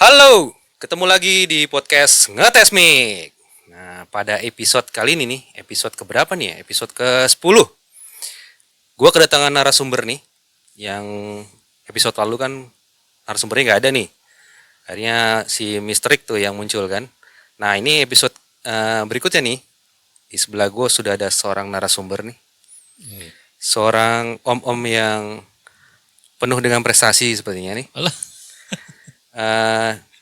Halo, ketemu lagi di podcast Ngetes Mic. Nah, pada episode kali ini nih, episode keberapa nih ya? Episode ke-10. Gua kedatangan narasumber nih, yang episode lalu kan narasumbernya nggak ada nih. Akhirnya si Mistrik tuh yang muncul kan. Nah, ini episode berikutnya nih. Di sebelah gue sudah ada seorang narasumber nih. Seorang om-om yang penuh dengan prestasi sepertinya nih. Alah.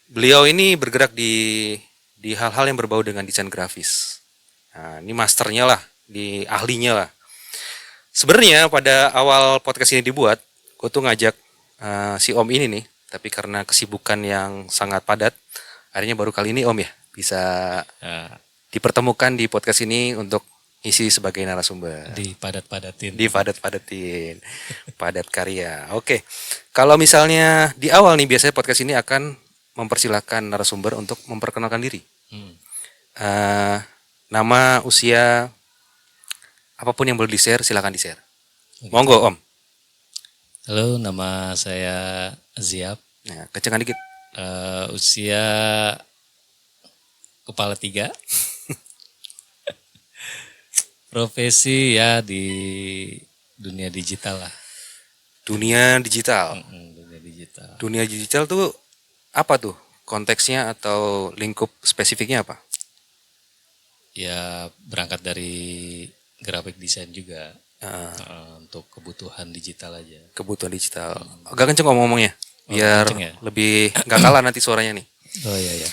Beliau ini bergerak di hal-hal yang berbau dengan desain grafis. Nah, ini masternya lah, di ahlinya lah. Sebenarnya pada awal podcast ini dibuat, gue tuh ngajak si om ini nih, tapi karena kesibukan yang sangat padat, akhirnya baru kali ini om ya bisa dipertemukan di podcast ini untuk isi sebagai narasumber. Dipadat-padatin. Padat karya. Oke. Kalau misalnya di awal nih biasanya podcast ini akan mempersilahkan narasumber untuk memperkenalkan diri. Nama, usia, apapun yang boleh di-share silakan di-share. Monggo om. Halo, nama saya Ziap. Nah, kencengan dikit. Usia kepala 3. Profesi ya di dunia digital lah. Dunia digital. Dunia digital. Dunia digital tuh apa tuh? Konteksnya atau lingkup spesifiknya apa? Ya berangkat dari graphic design juga. Untuk kebutuhan digital aja. Kebutuhan digital. Agak kenceng ngomong-ngomongnya. Biar kenceng ya? Lebih gak kalah nanti suaranya nih. Oh iya ya.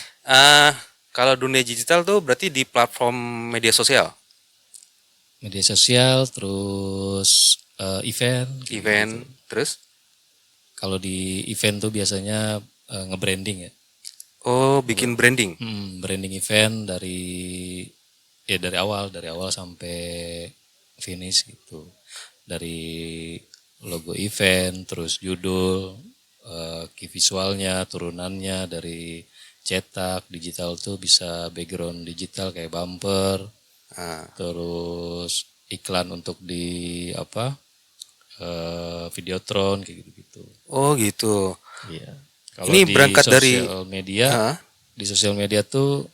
Kalau dunia digital tuh berarti di platform media sosial. Media sosial, terus event. Event, gitu. terus? Kalau di event tuh biasanya nge-branding ya. Oh, bikin branding. Branding event dari awal sampai finish gitu. Dari logo event, terus judul, key visualnya, turunannya dari cetak, digital tuh bisa background digital kayak bumper. Terus iklan untuk di Videotron kayak gitu-gitu. Oh, gitu. Iya. Kalau ini di berangkat dari media, di sosial media tuh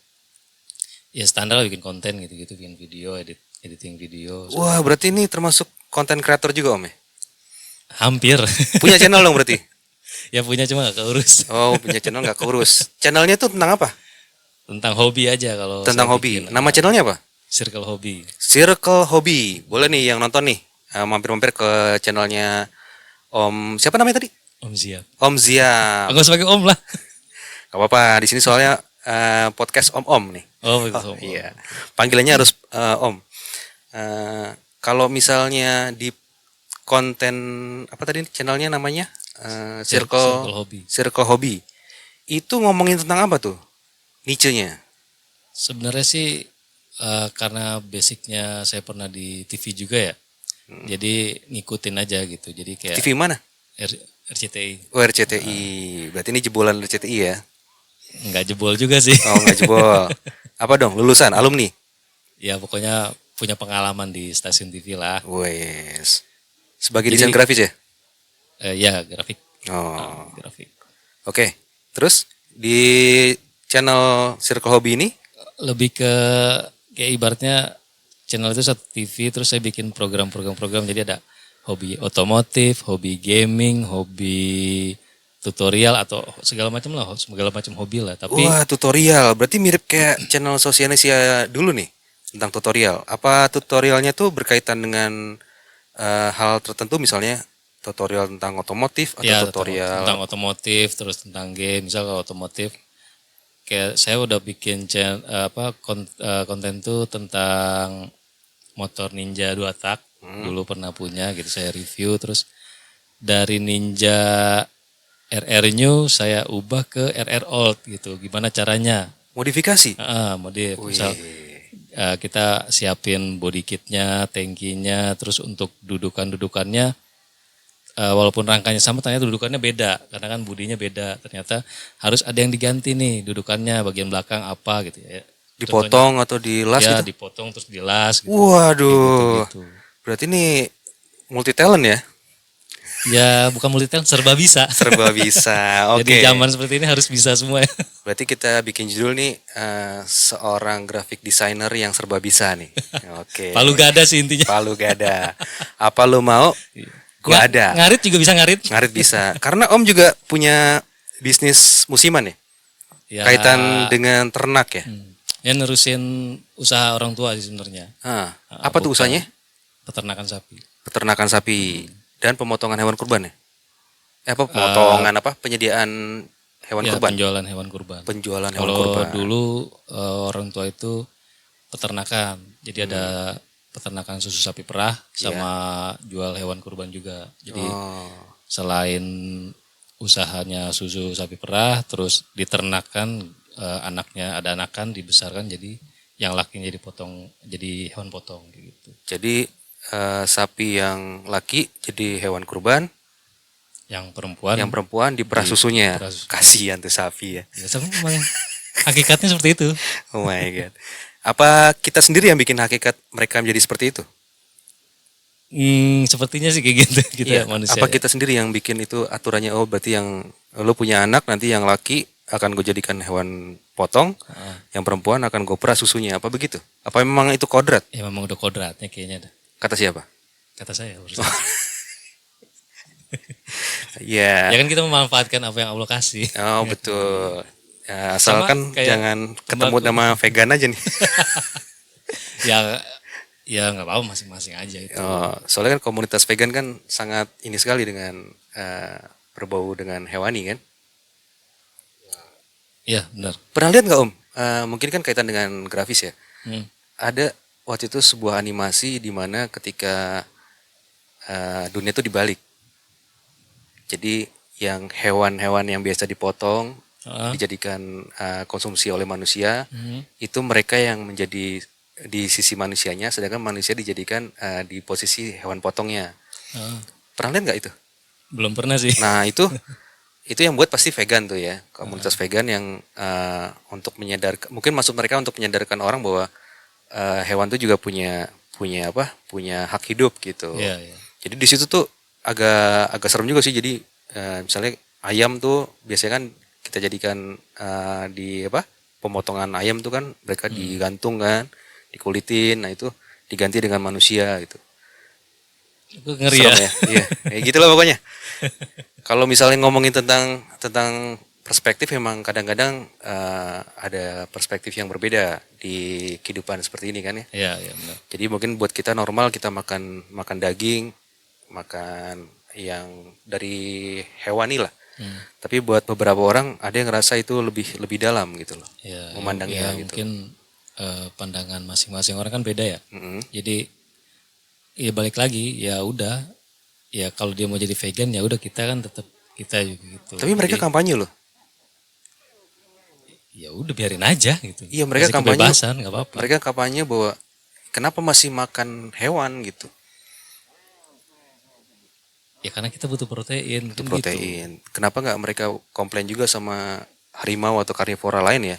ya standar bikin konten gitu-gitu, bikin video, editing video. Wah, berarti ini termasuk konten kreator juga om ya? Hampir. Punya channel dong berarti? Ya punya cuma gak keurus. Oh, punya channel gak keurus. Channelnya tuh tentang apa? Tentang hobi aja kalau. Tentang hobi. Nama channelnya apa? Circle Hobi. Circle Hobi. Boleh nih yang nonton nih, mampir-mampir ke channelnya Om siapa namanya tadi? Om Ziap. Om Ziap. Enggak sebagai Om lah. Gak apa-apa. Di sini soalnya podcast Om nih. Oh Om. Iya. Panggilannya harus Om. Kalau misalnya di konten apa tadi channelnya namanya Circle Hobi. Circle Hobi. Itu ngomongin tentang apa tuh? Niche-nya. Sebenarnya sih karena basicnya saya pernah di TV juga ya. Jadi ngikutin aja gitu. Jadi kayak TV mana? RCTI. Oh, RCTI. Berarti ini jebolan RCTI ya? Enggak jebol juga sih. Oh, enggak jebol. Apa dong? Lulusan, alumni? Ya pokoknya punya pengalaman di stasiun TV lah. Wes. Sebagai desain grafis ya? Ya, grafik. Oh. Grafik. Oke. Terus di channel Circle Hobi ini? Lebih ke kayak ibaratnya channel itu satu TV, terus saya bikin program. Jadi ada hobi otomotif, hobi gaming, hobi tutorial atau segala macam hobi lah. Tapi wah, tutorial. Berarti mirip kayak channel Sosianesia dulu nih tentang tutorial. Apa tutorialnya tuh berkaitan dengan hal tertentu misalnya tutorial tentang otomotif atau ya, tutorial tentang otomotif, terus tentang game. Misal kalau otomotif kayak saya udah bikin konten tuh tentang motor Ninja 2 tak. Dulu pernah punya gitu, saya review, terus dari Ninja RR New saya ubah ke RR Old gitu. Gimana caranya? modifikasi? Modif. Misal kita siapin body kitnya, tankinya, terus untuk dudukannya walaupun rangkanya sama, ternyata dudukannya beda karena kan budinya beda. Ternyata harus ada yang diganti nih dudukannya, bagian belakang apa gitu ya. Dipotong atau dilas ya, gitu? dipotong terus dilas gitu. Waduh. Gitu. Berarti ini multi talent ya? Ya bukan multitalent, serba bisa. Serba bisa. Oke. Jadi zaman seperti ini harus bisa semua ya. Berarti kita bikin judul nih seorang graphic designer yang serba bisa nih. Oke. Palu gada sih intinya. Palu gada. Apa lu mau? Gua ada. Ngarit juga bisa ngarit. Ngarit bisa. Karena Om juga punya bisnis musiman ya. Ya, Kaitan dengan ternak ya. ya nerusin usaha orang tua sih sebenarnya. Apa tuh bukan usahanya? Peternakan sapi. Peternakan sapi dan pemotongan hewan kurban ya? Apa pemotongan apa? Penyediaan hewan Ya, kurban. penjualan hewan kurban. Penjualan hewan Kalau kurban. dulu orang tua itu peternakan. Jadi ada peternakan susu sapi perah sama jual hewan kurban juga. Jadi selain usahanya susu sapi perah, terus diternakan anaknya, ada anakan dibesarkan jadi yang lakinya dipotong jadi hewan potong gitu. Jadi sapi yang laki jadi hewan kurban, Yang perempuan, yang perempuan diperah susunya. diperah susu. Kasihan tuh sapi ya. ya memang hakikatnya seperti itu. Oh my god. Apa kita sendiri yang bikin hakikat mereka menjadi seperti itu? Sepertinya sih kayak gitu kita manusia. Apa ya. kita sendiri yang bikin itu aturannya? Oh berarti yang lo punya anak nanti yang laki akan gue jadikan hewan potong, yang perempuan akan gue perah susunya. Apa begitu? Apa memang itu kodrat? Ya memang udah kodratnya kayaknya dah. Kata siapa? Kata saya. Iya. Ya kan kita memanfaatkan apa yang Allah kasih. Oh betul. Ya, asalkan kayak jangan ketemu nama vegan aja nih. ya nggak apa-apa masing-masing aja itu. Oh, soalnya kan komunitas vegan kan sangat ini sekali dengan berbau dengan hewani kan. Iya benar. Pernah lihat nggak Om? Mungkin kan kaitan dengan grafis ya. Ada waktu itu sebuah animasi di mana ketika dunia itu dibalik. Jadi yang hewan-hewan yang biasa dipotong dijadikan konsumsi oleh manusia, itu mereka yang menjadi di sisi manusianya, sedangkan manusia dijadikan di posisi hewan potongnya. Pernah lihat nggak itu? Belum pernah sih. Nah itu yang buat pasti vegan tuh ya, komunitas vegan yang untuk menyadarkan, mungkin maksud mereka untuk menyadarkan orang bahwa hewan itu juga punya hak hidup gitu. Iya, iya. Jadi di situ tuh agak serem juga sih. Jadi misalnya ayam tuh biasanya kan kita jadikan di pemotongan ayam tuh kan mereka digantung kan, dikulitin, nah itu diganti dengan manusia gitu. Itu ngeri Serem ya. ya. Iya, kayak gitulah pokoknya. Kalau misalnya ngomongin tentang perspektif, memang kadang-kadang ada perspektif yang berbeda di kehidupan seperti ini kan ya. Iya, iya benar. Jadi mungkin buat kita normal kita makan daging, makan yang dari hewani lah. Tapi buat beberapa orang ada yang ngerasa itu lebih dalam gitu loh. Ya, memandangnya ya, gitu. mungkin pandangan masing-masing orang kan beda ya. Jadi ya balik lagi ya udah, ya kalau dia mau jadi vegan ya udah kita kan tetap kita juga gitu. Tapi mereka Jadi, kampanye loh. ya udah biarin aja gitu. Iya, mereka Kasih kampanye. kebebasan, nggak apa-apa. Mereka kampanye bahwa kenapa masih makan hewan gitu. Ya karena kita butuh protein. Itu kan protein. Kenapa nggak mereka komplain juga sama harimau atau karnivora lain ya?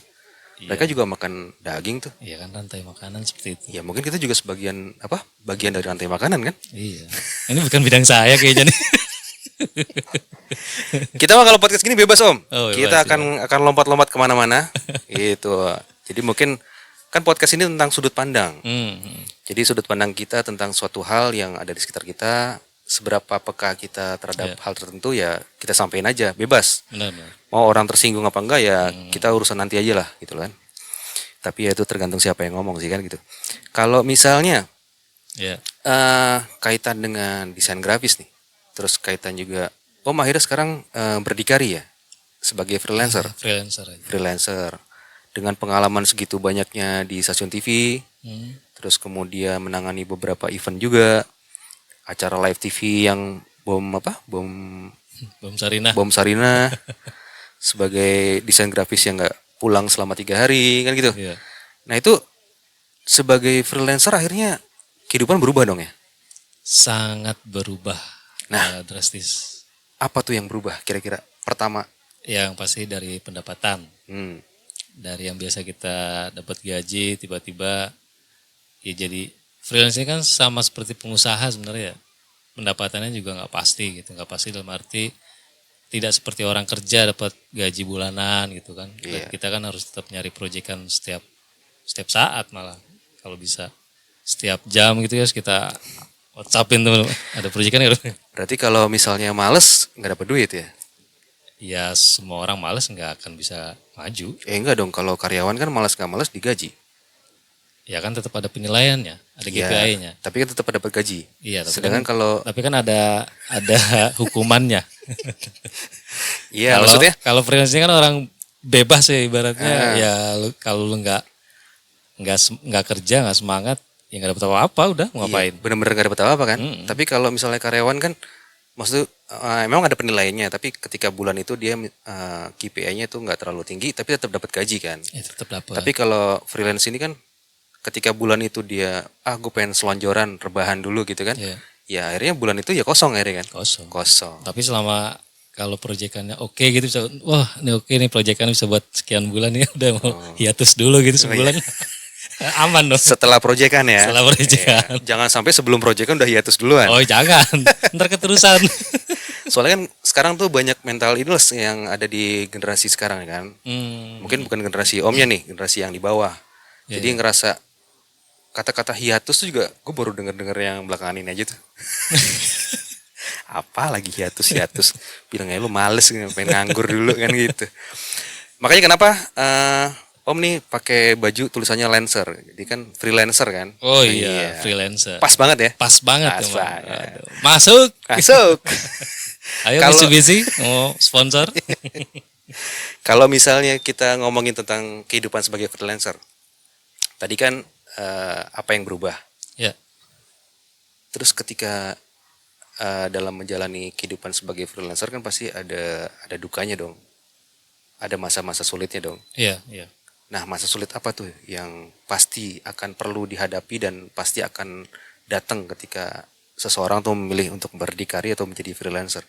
Mereka juga makan daging tuh. Iya kan rantai makanan seperti itu. Ya mungkin kita juga bagian dari rantai makanan kan? Iya. Ini bukan bidang saya kayaknya nih. Kita mah kalau podcast gini bebas Om. Oh, bebas, Kita akan lompat-lompat kemana-mana. Gitu. Jadi mungkin kan podcast ini tentang sudut pandang. Jadi sudut pandang kita tentang suatu hal yang ada di sekitar kita, seberapa peka kita terhadap hal tertentu ya kita sampein aja, bebas. Benar. Mau orang tersinggung apa enggak ya kita urusan nanti aja lah gitu kan. Tapi ya itu tergantung siapa yang ngomong sih kan gitu. Kalau misalnya kaitan dengan desain grafis nih, terus kaitan juga Om akhirnya sekarang berdikari ya sebagai freelancer. Freelancer dengan pengalaman segitu banyaknya di stasiun TV, terus kemudian menangani beberapa event juga, acara live TV yang bom Sarina sebagai desain grafis yang nggak pulang selama 3 hari kan gitu. Nah itu sebagai freelancer akhirnya kehidupan berubah dong ya? Sangat berubah. Nah drastis. Apa tuh yang berubah kira-kira? Pertama yang pasti dari pendapatan. Dari yang biasa kita dapat gaji tiba-tiba ya jadi freelance ini kan sama seperti pengusaha sebenarnya ya. pendapatannya juga nggak pasti gitu, nggak pasti dalam arti tidak seperti orang kerja dapat gaji bulanan gitu kan. Dan Iya. kita kan harus tetap nyari proyekan setiap saat, malah kalau bisa setiap jam gitu ya kita WhatsAppin tuh ada proyekan nggak? Berarti kalau misalnya males nggak dapat duit ya? Ya semua orang males nggak akan bisa maju. Enggak dong, kalau karyawan kan malas nggak malas digaji. Ya kan tetap ada penilaiannya, ada Iya, KPI-nya. tapi kan tetap dapat gaji. Iya, Sedangkan kalau tapi kan ada hukumannya. iya Kalau maksudnya kalau freelance ini kan orang bebas ya ibaratnya, ya kalau lu nggak kerja, nggak semangat, ya nggak dapat apa-apa, udah mau ngapain. bener-bener gak dapat apa-apa kan. Tapi kalau misalnya karyawan kan maksudnya memang ada penilaiannya, tapi ketika bulan itu dia KPI-nya itu nggak terlalu tinggi, tapi tetap dapat gaji kan. Ya tetap dapat. Tapi kalau freelance ini kan ketika bulan itu dia gue pengen selonjoran rebahan dulu gitu kan. Iya. Ya akhirnya bulan itu ya kosong akhirnya kan. Kosong. Kosong. Tapi selama kalau proyekannya oke gitu bisa, wah ini oke nih proyekannya bisa buat sekian bulan ya, udah mau hiatus dulu gitu sebulan. Aman dong. Setelah proyekan ya. Setelah proyekan. Iya. Jangan sampai sebelum proyekan udah hiatus duluan. Oh jangan, ntar keterusan. Soalnya kan sekarang tuh banyak mental illness yang ada di generasi sekarang kan. Mungkin bukan generasi omnya nih, generasi yang di bawah. Jadi ngerasa kata-kata hiatus tuh juga gue baru denger-denger yang belakangan ini aja tuh. Apa lagi hiatus bilangnya lu males pengen nganggur dulu kan gitu. Makanya kenapa Om nih pakai baju tulisannya Lancer, jadi kan freelancer kan. Oh iya, freelancer. Pas banget ya. Pas banget. Pas emang. banget. Aduh. Masuk. Ayo Kalau- Mitsubishi mau sponsor. Kalau misalnya kita ngomongin tentang kehidupan sebagai freelancer, tadi kan apa yang berubah. Ya. Terus ketika dalam menjalani kehidupan sebagai freelancer kan pasti ada dukanya dong. Ada masa-masa sulitnya dong. Iya, iya. Nah, masa sulit apa tuh yang pasti akan perlu dihadapi dan pasti akan datang ketika seseorang tuh memilih untuk berdikari atau menjadi freelancer?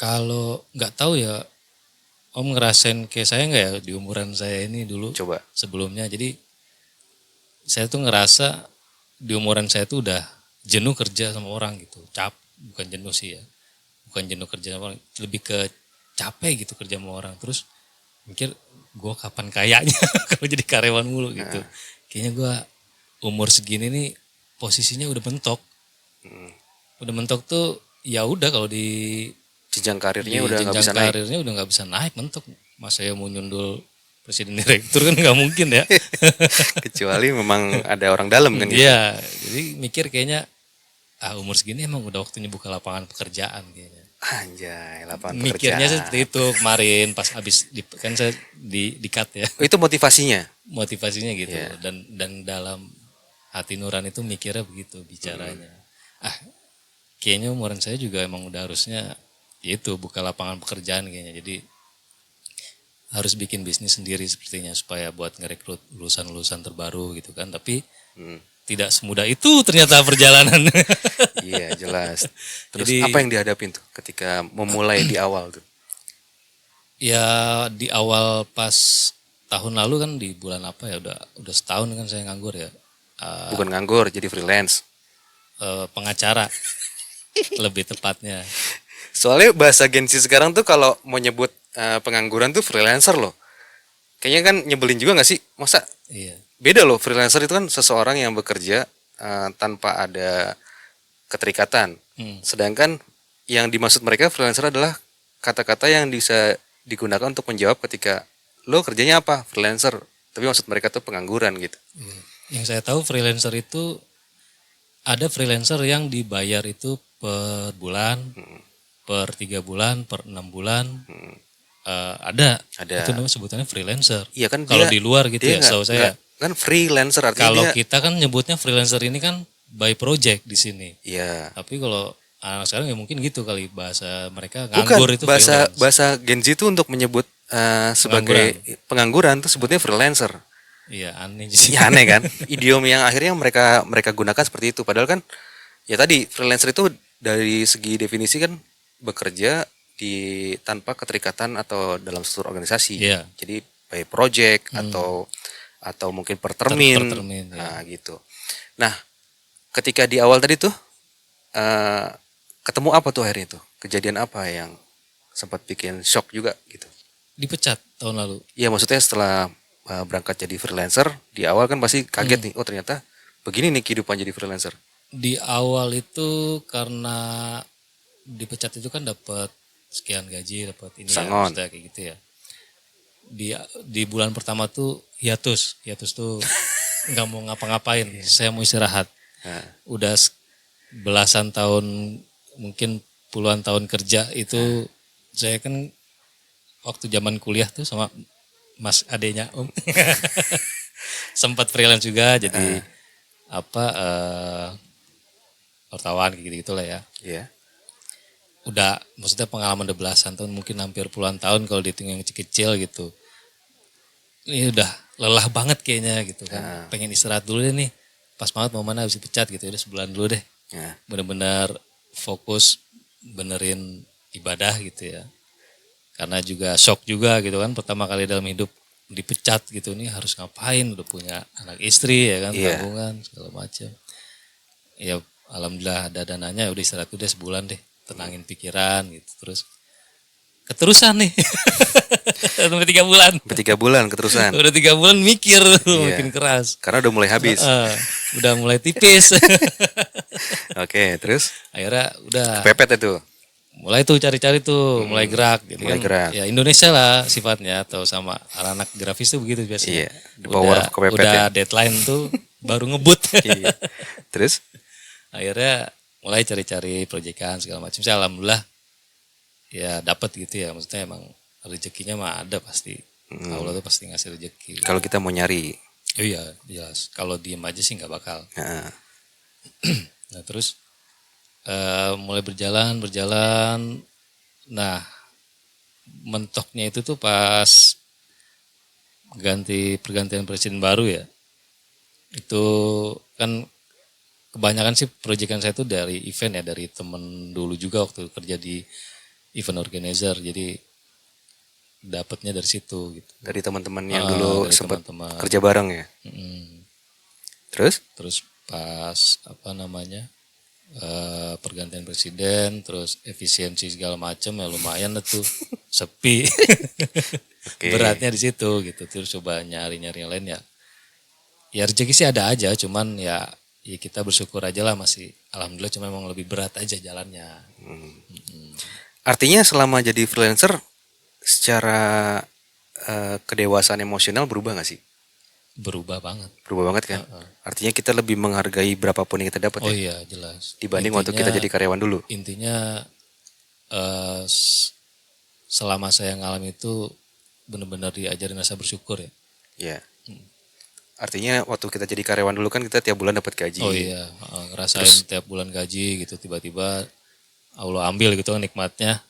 Kalau nggak tahu ya, Om ngerasain kayak saya nggak ya di umuran saya ini dulu Coba. sebelumnya. Jadi saya tuh ngerasa di umuran saya tuh udah jenuh kerja sama orang gitu. Bukan jenuh sih ya. Bukan jenuh kerja sama orang, lebih ke capek gitu kerja sama orang. Terus mikir gue kapan kayaknya kalau jadi karyawan mulu gitu. Kayaknya gue umur segini nih posisinya udah mentok. Udah mentok tuh ya udah kalau di Jenjang karirnya udah nggak bisa naik. karirnya udah nggak bisa naik, mentok. Masa ya mau nyundul presiden direktur kan nggak mungkin ya. Kecuali memang ada orang dalam kan gitu. Iya, jadi mikir kayaknya umur segini emang udah waktunya buka lapangan pekerjaan kayaknya. Anjay, lapangan Mikirnya pekerjaan. seperti itu kemarin pas abis kan saya di cut ya. Itu motivasinya. Motivasinya gitu. Iya. Dan dalam hati nurani itu mikirnya begitu bicaranya. Kayaknya umuran saya juga emang udah harusnya itu buka lapangan pekerjaan kayaknya. Jadi harus bikin bisnis sendiri sepertinya supaya buat ngerekrut lulusan-lulusan terbaru gitu kan. Tapi tidak semudah itu ternyata perjalanan. Iya, jelas. Terus Jadi- apa yang dihadapin tuh ketika memulai di awal tuh? Ya di awal pas tahun lalu kan di bulan apa ya udah setahun kan saya nganggur ya. Bukan nganggur, jadi freelance. Pengacara lebih tepatnya. Soalnya bahasa Gen Z sekarang tuh kalau mau nyebut pengangguran tuh freelancer loh. Kayaknya kan nyebelin juga gak sih? Masa Iya. beda loh, freelancer itu kan seseorang yang bekerja tanpa ada keterikatan. Sedangkan yang dimaksud mereka freelancer adalah kata-kata yang bisa digunakan untuk menjawab ketika lo kerjanya apa? Freelancer. Tapi maksud mereka tuh pengangguran gitu. Yang saya tahu freelancer itu ada freelancer yang dibayar itu per bulan, per 3 bulan, per 6 bulan. Ada. Ada. Itu namanya sebutannya freelancer. Iya kan Kalau dia- di luar gitu dia ya, setahu saya. kan freelancer artinya Kalau dia kita kan nyebutnya freelancer ini kan by project di sini. iya. Tapi kalau anak sekarang ya mungkin gitu kali bahasa mereka Bukan nganggur itu bahasa freelance. bahasa Gen Z itu untuk menyebut sebagai pengangguran tuh sebutnya freelancer. Iya aneh sih. Ya aneh kan? Idiom yang akhirnya mereka gunakan seperti itu. Padahal kan ya tadi freelancer itu dari segi definisi kan bekerja di tanpa keterikatan atau dalam struktur organisasi. Iya. Jadi by project atau mungkin per termin. Per termin, ya. Nah, gitu. Nah, ketika di awal tadi tuh eh, ketemu apa tuh akhirnya tuh? Kejadian apa yang sempat bikin shock juga gitu? Dipecat tahun lalu. Iya maksudnya setelah berangkat jadi freelancer di awal kan pasti kaget nih, oh ternyata begini nih kehidupan jadi freelancer. Di awal itu karena dipecat itu kan dapat sekian gaji, dapat ini ya, Sangon. maksudnya kayak gitu ya. Di bulan pertama tuh hiatus tuh nggak mau ngapa-ngapain, saya mau istirahat. Nah, Udah belasan tahun, mungkin puluhan tahun kerja itu, saya kan waktu zaman kuliah tuh sama mas adenya Om sempat freelance juga jadi wartawan kayak gitu lah ya. iya. Udah maksudnya pengalaman udah belasan tahun, mungkin hampir puluhan tahun kalau dihitung yang kecil-kecil gitu. Ini udah lelah banget kayaknya gitu kan. Pengen istirahat dulu deh nih. Pas banget mau mana habis dipecat gitu, udah sebulan dulu deh. Ya. Bener-bener fokus benerin ibadah gitu ya. Karena juga shock juga gitu kan, pertama kali dalam hidup dipecat gitu, nih harus ngapain, udah punya anak istri ya kan, Iya. tabungan segala macam. Ya alhamdulillah ada dananya, udah istirahat udah sebulan deh, tenangin pikiran gitu. Terus keterusan nih sampai 3 bulan. Sampai 3 bulan keterusan. Udah 3 bulan mikir makin keras. Karena udah mulai habis. Udah mulai tipis. Oke, terus Akhirnya udah kepepet itu. mulai tuh cari-cari tuh, mulai gerak gitu mulai kan. gerak. Ya Indonesia lah sifatnya, atau sama anak grafis tuh begitu biasanya. Iya, the power of kepepet udah ya. deadline tuh baru ngebut. Iya. Terus Akhirnya mulai cari-cari proyekan segala macam. Saya alhamdulillah ya dapat gitu ya. Maksudnya emang rezekinya mah ada pasti. Allah tuh pasti ngasih rezeki. kalau kita mau nyari, Oh iya, jelas. Kalau diem aja sih nggak bakal. nah, Nah terus mulai berjalan. Nah mentoknya itu tuh pas pergantian presiden baru ya. Itu kan kebanyakan sih proyekan saya tuh dari event ya, dari temen dulu juga waktu kerja di event organizer. Jadi dapatnya dari situ gitu. dari teman-teman yang dulu dari sempat teman-teman. kerja bareng ya. Terus Terus pas pergantian presiden, terus efisiensi segala macam ya lumayan lah tuh, sepi. Oke. Beratnya di situ gitu. Terus coba nyari-nyari yang lain ya. Ya rezeki sih ada aja, cuman ya kita bersyukur aja lah, masih alhamdulillah, cuma memang lebih berat aja jalannya. artinya selama jadi freelancer secara kedewasaan emosional berubah nggak sih? Berubah banget. Berubah banget kan? Artinya kita lebih menghargai berapapun yang kita dapat Oh ya, iya jelas. dibanding waktu kita jadi karyawan dulu. Intinya selama saya ngalami itu benar-benar diajarin rasa bersyukur ya. Ya. Artinya waktu kita jadi karyawan dulu kan kita tiap bulan dapat gaji. Oh iya, ngerasain tiap bulan gaji gitu, tiba-tiba Allah ambil gitu kan nikmatnya.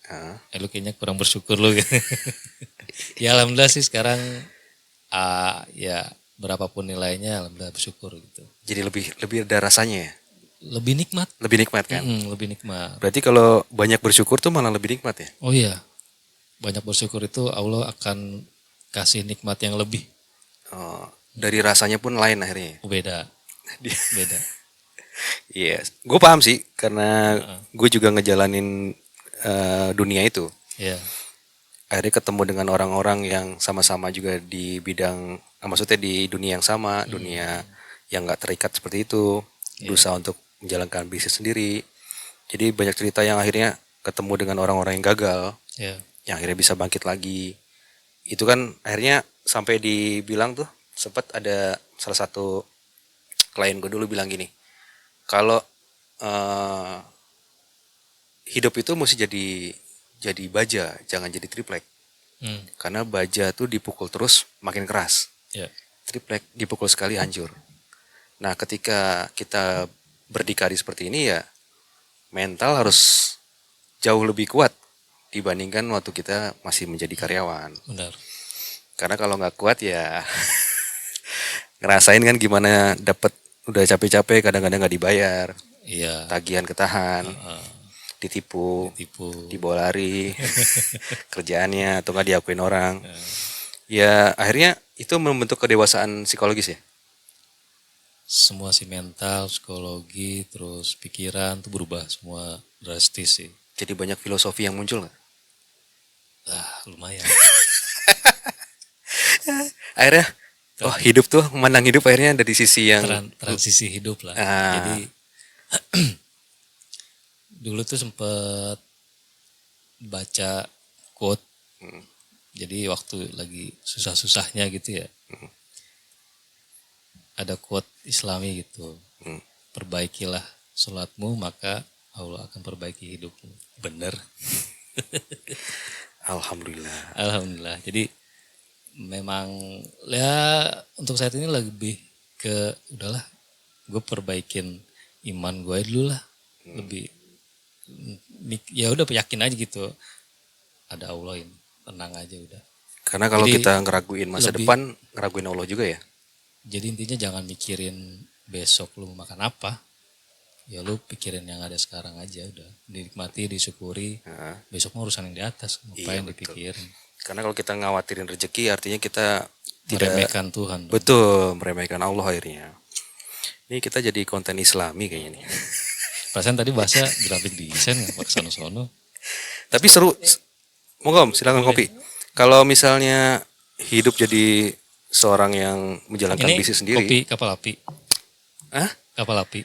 Lu kayaknya kurang bersyukur lu gitu. Ya alhamdulillah sih sekarang ya berapapun nilainya alhamdulillah bersyukur gitu. Jadi lebih ada rasanya ya. Lebih nikmat. Lebih nikmat kan? Lebih nikmat. Berarti kalau banyak bersyukur tuh malah lebih nikmat ya? Oh iya, banyak bersyukur itu Allah akan kasih nikmat yang lebih. Oh, dari rasanya pun lain akhirnya. Beda. Beda. Iya, gue paham sih karena gue juga ngejalanin dunia itu. Iya. Akhirnya ketemu dengan orang-orang yang sama-sama juga di bidang, maksudnya di dunia yang sama, dunia yang nggak terikat seperti itu, berusaha untuk menjalankan bisnis sendiri. Jadi banyak cerita yang akhirnya ketemu dengan orang-orang yang gagal, yang akhirnya bisa bangkit lagi. Itu kan akhirnya sampai dibilang tuh, sempat ada salah satu klien gue dulu bilang gini, kalau hidup itu mesti jadi baja, jangan jadi triplek. Karena baja tuh dipukul terus makin keras. Triplek dipukul sekali hancur. Nah ketika kita berdikari seperti ini ya mental harus jauh lebih kuat dibandingkan waktu kita masih menjadi karyawan. Benar. Karena kalau nggak kuat ya ngerasain kan gimana dapat udah capek-capek kadang-kadang nggak dibayar. Iya. Tagihan ketahan. Ditipu, dibawa lari, kerjaannya atau nggak diakuin orang. Ya akhirnya itu membentuk kedewasaan psikologis ya. semua sih, mental, psikologi, terus pikiran tuh berubah semua drastis sih. Jadi banyak filosofi yang muncul nggak? Lumayan. Akhirnya, oh hidup tuh, memandang hidup akhirnya dari sisi yang Transisi hidup lah. Ah. Jadi dulu tuh sempet baca quote. Jadi waktu lagi susah-susahnya gitu ya. Ada quote Islami gitu. Perbaikilah sholatmu maka Allah akan perbaiki hidupmu. Bener. Alhamdulillah. Alhamdulillah. Jadi memang ya untuk saat ini lebih ke udahlah gue perbaikin iman gue dulu lah. Lebih ya udah yakin aja gitu. Ada Allah ini. Tenang aja udah. Karena kalau Jadi, kita ngeraguin masa lebih- depan, ngeraguin Allah juga ya. Jadi intinya jangan mikirin besok lu mau makan apa. Ya lu pikirin yang ada sekarang aja udah. Dinikmati, disyukuri. Nah, Besok mau urusan yang di atas. Ngapain betul. dipikirin. karena kalau kita ngawatirin rezeki, artinya kita tidak Meremehkan Tuhan. dong. betul meremehkan Allah akhirnya. Ini kita jadi konten Islami kayaknya nih. Perasaan tadi bahasa grafik desain nggak pakai sono-sono. Tapi seru. Monggo Om, silakan kopi. Kalau misalnya hidup jadi seorang yang menjalankan Ini bisnis sendiri, kopi kapal api. Hah? Kapal api.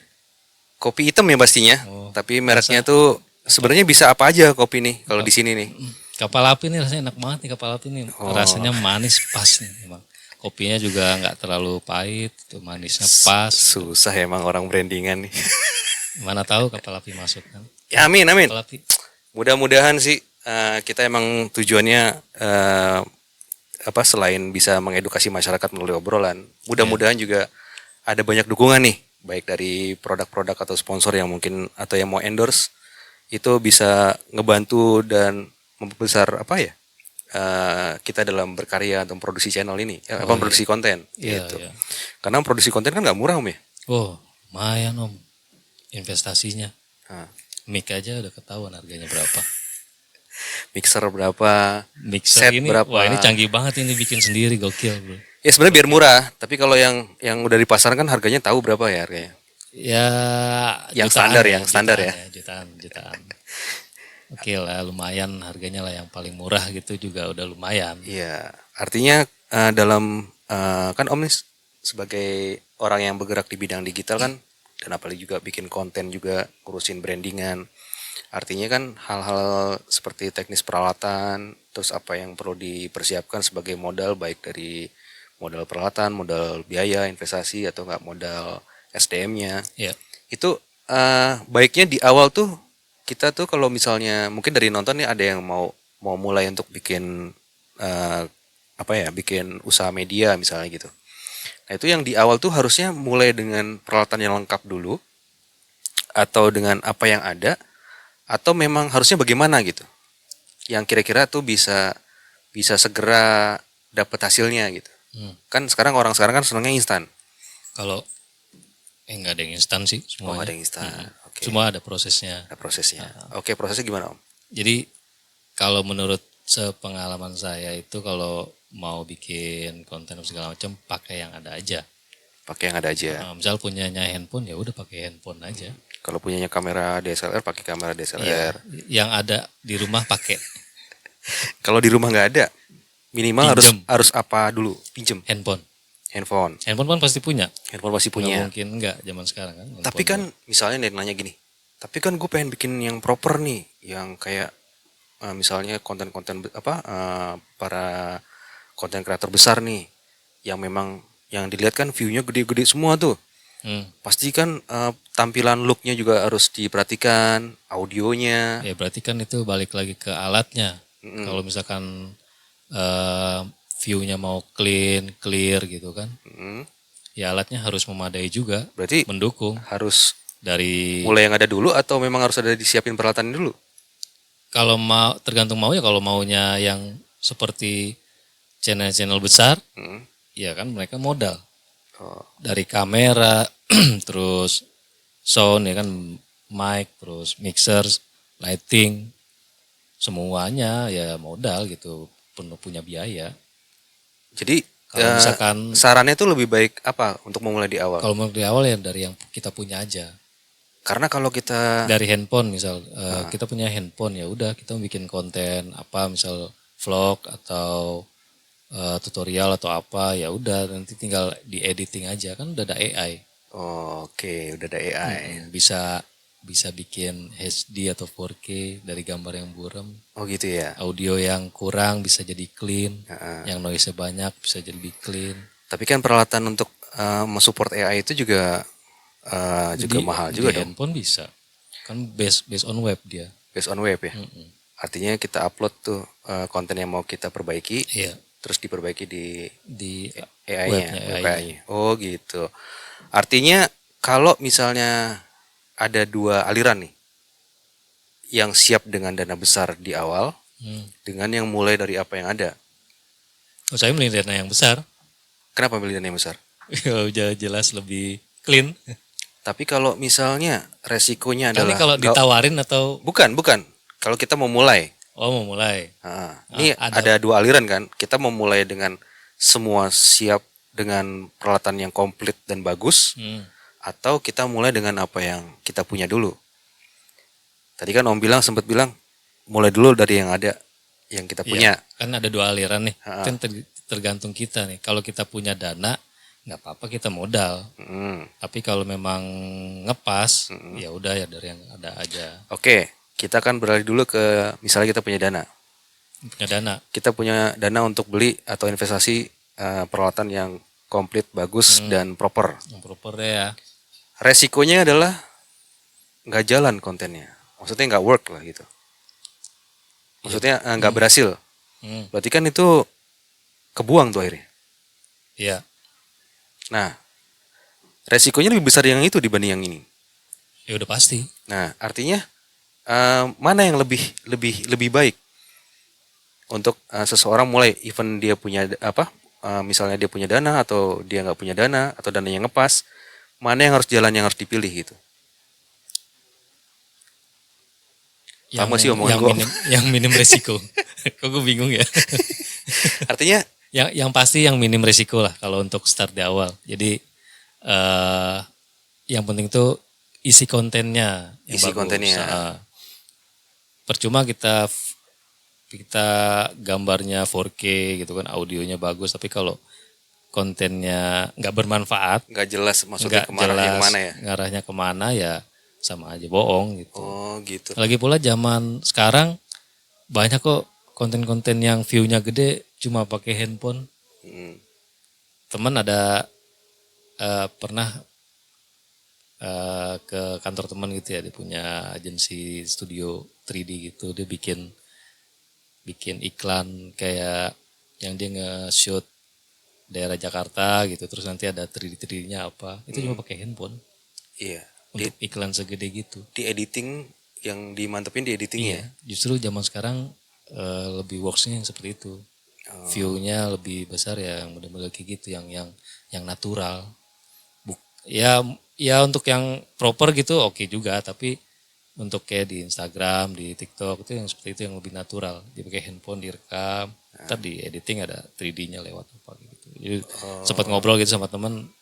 Kopi hitam ya pastinya. Oh, Tapi mereknya tuh sebenarnya bisa apa aja kopi nih kalau di sini nih. Kapal api nih rasanya enak banget nih kapal api nih. Oh. Rasanya manis pas nih emang. Kopinya juga nggak terlalu pahit, tuh manisnya pas. Susah emang orang brandingan nih. Mana tahu kapal api masuk kan. Ya amin amin. Kapal api. Mudah-mudahan sih kita emang tujuannya apa selain bisa mengedukasi masyarakat melalui obrolan, mudah-mudahan juga ada banyak dukungan nih, baik dari produk-produk atau sponsor yang mungkin atau yang mau endorse itu bisa ngebantu dan membesar apa ya kita dalam berkarya atau produksi channel ini, apa produksi konten Iya, gitu. iya. Karena produksi konten kan nggak murah Om ya. Oh, lumayan Om. Investasinya. Nah, Mic aja udah ketahuan harganya berapa. mixer berapa, Mixer set ini, berapa. wah ini canggih banget ini bikin sendiri, gokil bro. Ya sebenarnya biar murah, tapi kalau yang udah di pasaran kan harganya tahu berapa ya harganya. Ya, Yang jutaan standar, yang standar ya. Jutaan. Oke lah, lumayan harganya lah yang paling murah gitu juga udah lumayan. Iya, artinya dalam kan Om nih sebagai orang yang bergerak di bidang digital kan, dan apalagi juga bikin konten juga, ngurusin brandingan. Artinya kan hal-hal seperti teknis peralatan, terus apa yang perlu dipersiapkan sebagai modal, baik dari modal peralatan, modal biaya, investasi, atau enggak modal SDM-nya. Ya, Itu baiknya di awal tuh kita tuh kalau misalnya mungkin dari nonton nih ada yang mau mulai untuk bikin apa ya, bikin usaha media misalnya gitu. Nah itu yang di awal tuh harusnya mulai dengan peralatan yang lengkap dulu, atau dengan apa yang ada, atau memang harusnya bagaimana gitu, yang kira-kira tuh bisa segera dapat hasilnya gitu. Kan sekarang orang sekarang kan senangnya instan. kalau nggak ada yang instan sih Oh semuanya. ada yang instan. Oke. Cuma ada prosesnya. Ada prosesnya. Oke, prosesnya gimana Om? Jadi kalau menurut sepengalaman saya itu kalau mau bikin konten segala macam pakai yang ada aja. Pakai yang ada aja. Misal punyanya handphone ya udah pakai handphone aja. Kalau punyanya kamera DSLR pakai kamera DSLR. Yang ada di rumah pakai Kalau di rumah nggak ada, minimal Pinjem. harus apa dulu? Pinjem handphone. handphone. Handphone kan pasti punya. Handphone masih Nggak punya. mungkin enggak zaman sekarang kan. Tapi kan misalnya dia nanya gini, tapi kan gue pengen bikin yang proper nih, yang kayak misalnya konten-konten para konten kreator besar nih, yang memang yang dilihat kan view-nya gede-gede semua tuh. Pasti kan tampilan look-nya juga harus diperhatikan, audionya. Ya berarti kan itu balik lagi ke alatnya. Kalau misalkan view-nya mau clear gitu kan. Ya alatnya harus memadai juga. Berarti Mendukung harus dari mulai yang ada dulu atau memang harus ada disiapin peralatan dulu? kalau mau tergantung mau ya, kalau maunya yang seperti channel-channel besar, ya kan mereka modal. Dari kamera, terus sound ya kan, mic, terus mixers, lighting, semuanya ya modal gitu, penuh punya biaya. Jadi Kalau misalkan sarannya tuh lebih baik apa untuk memulai di awal? kalau mau di awal ya dari yang kita punya aja. Karena kalau kita Dari handphone misal kita punya handphone ya udah kita bikin konten apa misal vlog atau tutorial atau apa ya udah nanti tinggal di editing aja kan udah ada AI. oke, udah ada AI. Bisa bisa bikin HD atau 4K dari gambar yang buram. Oh gitu ya. Audio yang kurang bisa jadi clean, yang noise-nya banyak bisa jadi clean. Tapi kan peralatan untuk mensupport AI itu juga mahal juga Di dong. handphone bisa. Kan based on web dia. Based on web ya. Artinya kita upload tuh konten yang mau kita perbaiki, Iya, terus diperbaiki di di AI-nya, webnya web AI. AI-nya. Oh gitu. Artinya kalau misalnya ada dua aliran nih, yang siap dengan dana besar di awal, dengan yang mulai dari apa yang ada. Oh, saya milih dana yang besar. Kenapa milih dana yang besar? Udah jelas lebih clean. Tapi kalau misalnya resikonya Kan ini adalah kalau ditawarin atau bukan. Kalau kita mau mulai, mau mulai. ini ada dua aliran kan. Kita mau mulai dengan semua siap dengan peralatan yang komplit dan bagus, atau kita mulai dengan apa yang kita punya dulu. Tadi kan Om sempat bilang mulai dulu dari yang ada, yang kita punya. Kan ada dua aliran nih. Kan tergantung kita nih. Kalau kita punya dana, nggak apa-apa kita modal. Tapi kalau memang ngepas, ya udah ya dari yang ada aja. Oke, kita akan beralih dulu ke misalnya kita punya dana. Punya dana. Kita punya dana untuk beli atau investasi peralatan yang komplit, bagus dan proper. Yang proper ya. Resikonya adalah nggak jalan kontennya. Maksudnya nggak work lah gitu. Maksudnya nggak berhasil. Berarti kan itu kebuang tuh akhirnya. Iya. Nah, resikonya lebih besar yang itu dibanding yang ini. Ya udah pasti. Nah, artinya mana yang lebih baik untuk seseorang mulai, even dia punya misalnya dia punya dana atau dia nggak punya dana atau dana yang ngepas, mana yang harus jalan, yang harus dipilih gitu. Yang minim resiko. Kok gue bingung ya. Artinya yang pasti yang minim resiko lah kalau untuk start di awal. Jadi yang penting tuh isi kontennya yang isi bagus. kontennya. Percuma kita gambarnya 4K gitu kan, audionya bagus, tapi kalau kontennya nggak bermanfaat, nggak jelas maksudnya yang mana ya, ngarahnya kemana ya sama aja bohong gitu. Oh gitu. Lagi pula zaman sekarang banyak kok konten-konten yang view-nya gede cuma pakai handphone. Teman ada pernah ke kantor teman gitu ya, dia punya agensi studio 3D gitu, dia bikin iklan kayak yang dia nge-shoot daerah Jakarta gitu, terus nanti ada 3D-nya apa, itu cuma pakai handphone. Iya. Untuk iklan segede gitu. Di editing, yang dimantepin di editing ya? Justru zaman sekarang lebih works-nya yang seperti itu. View-nya lebih besar ya, yang model-model kayak gitu, yang natural. Ya untuk yang proper gitu oke juga, tapi untuk kayak di Instagram, di TikTok itu yang seperti itu yang lebih natural. Dia pakai handphone direkam, ntar di editing ada 3D-nya lewat apa gitu. Jadi sempat ngobrol gitu sama teman,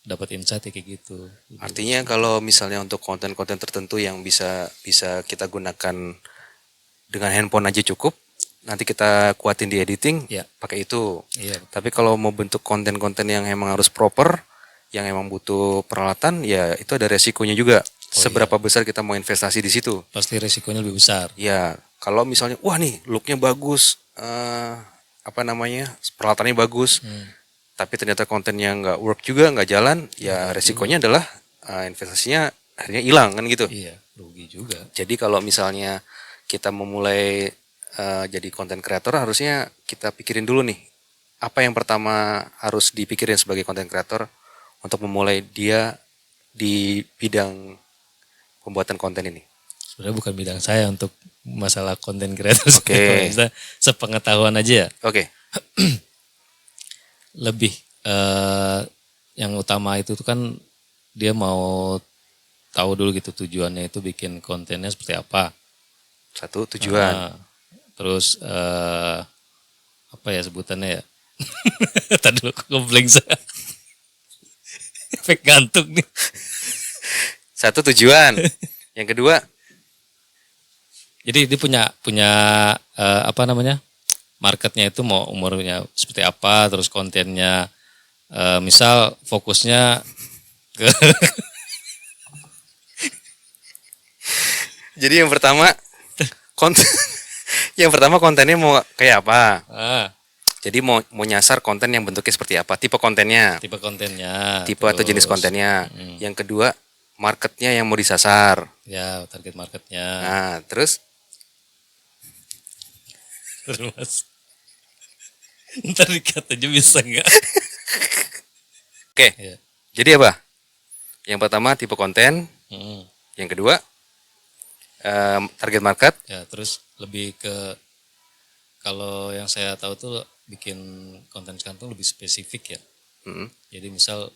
dapat insight kayak gitu. Artinya kalau misalnya untuk konten-konten tertentu yang bisa kita gunakan dengan handphone aja cukup, nanti kita kuatin di editing, pakai itu. Tapi kalau mau bentuk konten-konten yang emang harus proper, yang emang butuh peralatan, ya itu ada resikonya juga. Seberapa besar kita mau investasi di situ? Pasti resikonya lebih besar. Ya, kalau misalnya, wah nih looknya bagus, peralatannya bagus, tapi ternyata kontennya nggak work juga, nggak jalan, ya resikonya adalah investasinya akhirnya hilang kan gitu. Iya, rugi juga. Jadi kalau misalnya kita memulai jadi konten kreator, harusnya kita pikirin dulu nih, apa yang pertama harus dipikirin sebagai konten kreator untuk memulai dia di bidang pembuatan konten ini. Sebenarnya bukan bidang saya untuk masalah konten kreator. Oke. Sepengetahuan aja ya. Oke. Lebih yang utama itu tuh kan dia mau tahu dulu gitu tujuannya itu bikin kontennya seperti apa. Satu, tujuan. Terus apa ya sebutannya ya? Tadi dulu ngeblank saya. Efek ngantuk nih. Satu tujuan. Yang kedua, Jadi dia punya apa namanya? Marketnya itu mau umurnya seperti apa, terus kontennya misal fokusnya ke jadi yang pertama konten yang pertama kontennya mau kayak apa? Jadi mau nyasar konten yang bentuknya seperti apa? Tipe kontennya, tipe kontennya, tipe atau jenis kontennya. Yang kedua, marketnya yang mau disasar. ya target marketnya. Nah, terus Terus ntar dikata aja bisa nggak? oke. Ya. Jadi apa? Yang pertama tipe konten, Hmm. yang kedua target market. Ya terus lebih ke kalau yang saya tahu tuh bikin konten sekarang tuh lebih spesifik ya. Mm. Jadi misal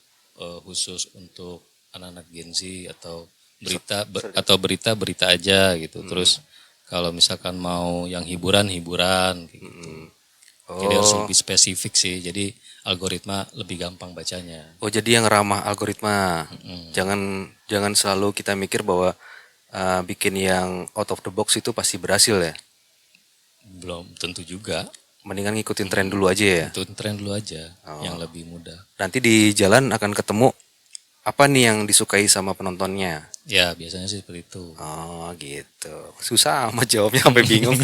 khusus untuk anak-anak Gen Z atau berita aja gitu. Terus kalau misalkan mau yang hiburan kayak gitu. Jadi harus Oh, lebih spesifik sih. Jadi algoritma lebih gampang bacanya. oh jadi yang ramah algoritma. Jangan selalu kita mikir bahwa bikin yang out of the box itu pasti berhasil ya. Belum tentu juga. Mendingan ngikutin tren dulu aja ya. Itu tren dulu aja yang lebih mudah. Nanti di jalan akan ketemu apa nih yang disukai sama penontonnya. Ya biasanya sih seperti itu. Oh gitu. Susah amat jawabnya sampai bingung.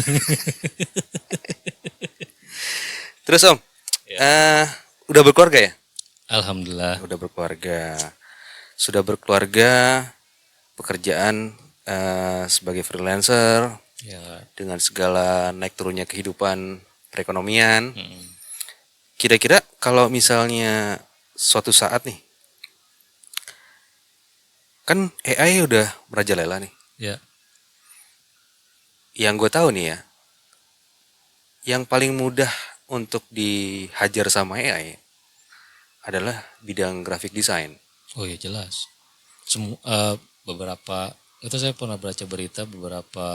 Terus Om, udah berkeluarga ya? Alhamdulillah. Udah berkeluarga. Sudah berkeluarga, pekerjaan sebagai freelancer Ya. dengan segala naik turunnya kehidupan perekonomian. Mm. Kira-kira kalau misalnya suatu saat nih, kan AI udah merajalela nih. Ya. Yang gue tahu nih ya, yang paling mudah untuk dihajar sama AI adalah bidang graphic design. Oh ya jelas. Beberapa itu saya pernah baca berita beberapa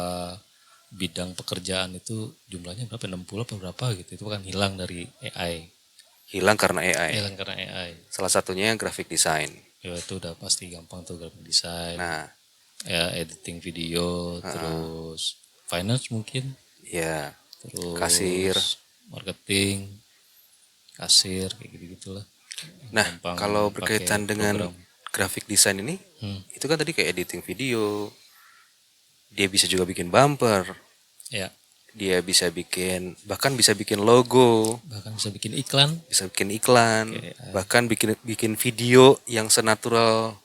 bidang pekerjaan itu jumlahnya berapa 60 atau berapa gitu itu kan hilang dari AI. Hilang karena AI. Hilang karena AI. Salah satunya graphic design. Ya itu udah pasti gampang tuh graphic design. Nah, Ya editing video, terus finance mungkin, ya terus kasir. marketing, kasir kayak gitu-gitulah. Nah, Gampang kalau pakai berkaitan dengan program. graphic design ini, Hmm. itu kan tadi kayak editing video, dia bisa juga bikin bumper, Ya, bahkan bisa bikin logo, bahkan bisa bikin iklan. bisa bikin iklan, Oke, bahkan bikin video yang senatural.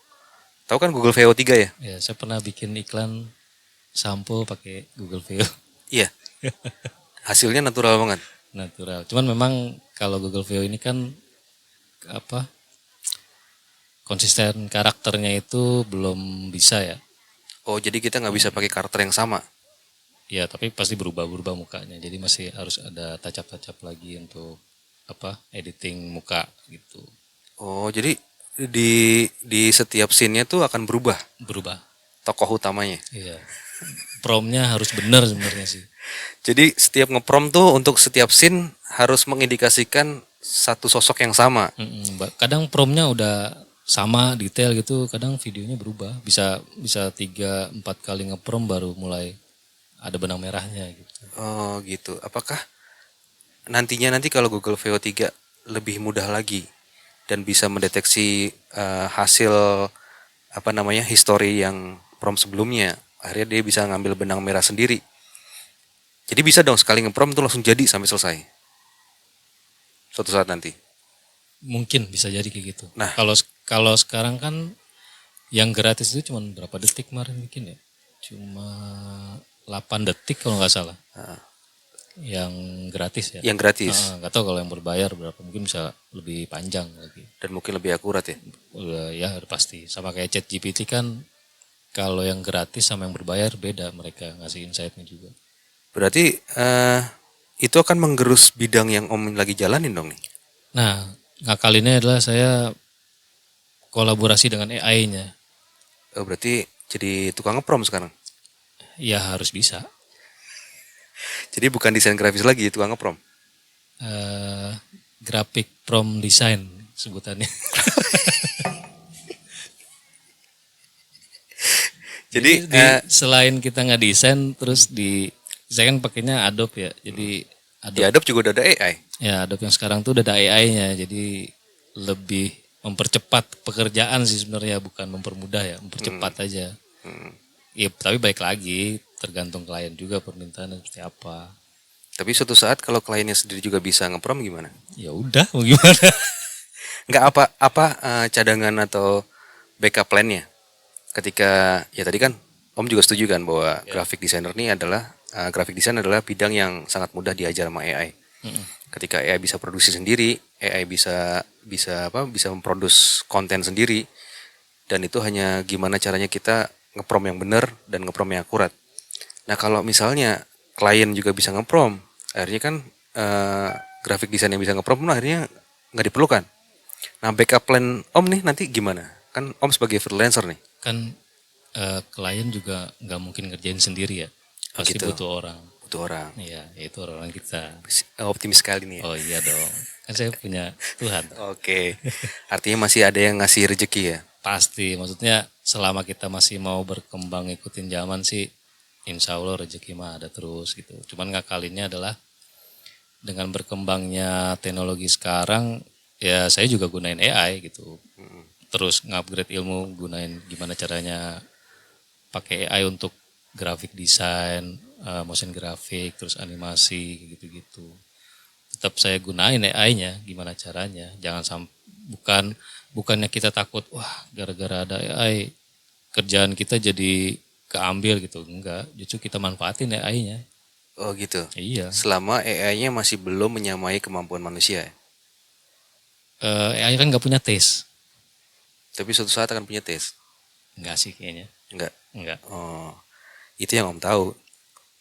Tahu kan Google VO3 ya? Ya, saya pernah bikin iklan sampo pakai Google VO Iya. Hasilnya natural banget. natural. Cuman memang kalau Google VO ini kan apa konsisten karakternya itu belum bisa ya. Oh, jadi kita nggak bisa pakai karakter yang sama. Ya, tapi pasti berubah-berubah mukanya. Jadi masih harus ada touch-up lagi untuk apa editing muka gitu. Oh, jadi di setiap scene-nya tuh akan berubah Berubah. tokoh utamanya. Iya. Promnya harus benar sebenarnya sih. Jadi setiap ngeprom tuh untuk setiap scene harus mengindikasikan satu sosok yang sama. Kadang promnya udah sama detail gitu, kadang videonya berubah. Bisa 3-4 kali ngeprom baru mulai ada benang merahnya gitu. Oh, gitu. Apakah nanti kalau Google VO3 lebih mudah lagi dan bisa mendeteksi hasil history yang prom sebelumnya, akhirnya dia bisa ngambil benang merah sendiri. Jadi bisa dong sekali ngeprom tuh langsung jadi sampai selesai. Suatu saat nanti. Mungkin bisa jadi kayak gitu. Nah. Kalau sekarang kan yang gratis itu cuma berapa detik kemarin bikin ya? Cuma 8 detik kalau nggak salah. Yang gratis ya. Yang gratis. Nggak tahu kalau yang berbayar berapa, mungkin bisa lebih panjang lagi. Dan mungkin lebih akurat ya. Udah ya pasti. Sama kayak ChatGPT kan kalau yang gratis sama yang berbayar beda, mereka ngasih insight-nya juga. Berarti itu akan menggerus bidang yang Om lagi jalanin dong nih. Nah, ngakalinnya adalah saya kolaborasi dengan AI-nya. Oh, berarti jadi tukang ngeprom sekarang. Ya harus bisa. Jadi bukan desain grafis lagi, tukang ngeprom. graphic prompt design sebutannya. Jadi Selain kita nggak desain, terus saya kan pakainya Adobe ya. Jadi di Adobe juga udah ada AI. ya Adobe yang sekarang tuh udah ada AI-nya. Jadi lebih mempercepat pekerjaan sih sebenarnya, bukan mempermudah ya, mempercepat aja. Ya, tapi baik lagi tergantung klien juga permintaannya seperti apa. Tapi suatu saat kalau kliennya sendiri juga bisa nge-prompt gimana? Ya udah, mau gimana? Nggak apa cadangan atau backup plan-nya? Ketika ya tadi kan Om juga setuju kan bahwa graphic designer ini adalah graphic design adalah bidang yang sangat mudah diajar sama AI. Ketika AI bisa produksi sendiri, AI bisa memproduksi konten sendiri, dan itu hanya gimana caranya kita nge-prompt yang benar dan nge-prompt yang akurat. Nah kalau misalnya klien juga bisa nge-prompt, akhirnya kan graphic design yang bisa nge-prompt akhirnya nggak diperlukan. Nah backup plan Om nih nanti gimana? Kan Om sebagai freelancer nih. Kan klien juga nggak mungkin ngerjain sendiri ya. Pasti gitu. butuh orang. Butuh orang. Iya, itu orang kita. Optimis sekali nih ya. Oh iya dong. Kan saya punya Tuhan. Oke. Artinya masih ada yang ngasih rezeki ya? Pasti. Maksudnya selama kita masih mau berkembang ikutin zaman sih, insya Allah rezeki mah ada terus gitu. Cuman ngakalinnya adalah dengan berkembangnya teknologi sekarang, ya saya juga gunain AI gitu. Terus ngupgrade ilmu, gunain gimana caranya pakai AI untuk graphic design, motion graphic, terus animasi gitu-gitu. Tetap saya gunain AI-nya, gimana caranya. Jangan bukannya kita takut, wah gara-gara ada AI kerjaan kita jadi keambil gitu. Enggak, justru kita manfaatin AI-nya. Oh gitu. Iya. Selama AI-nya masih belum menyamai kemampuan manusia. AI kan nggak punya taste. Tapi suatu saat akan punya tes. Enggak sih kayaknya. Enggak. Oh, itu yang Om tahu.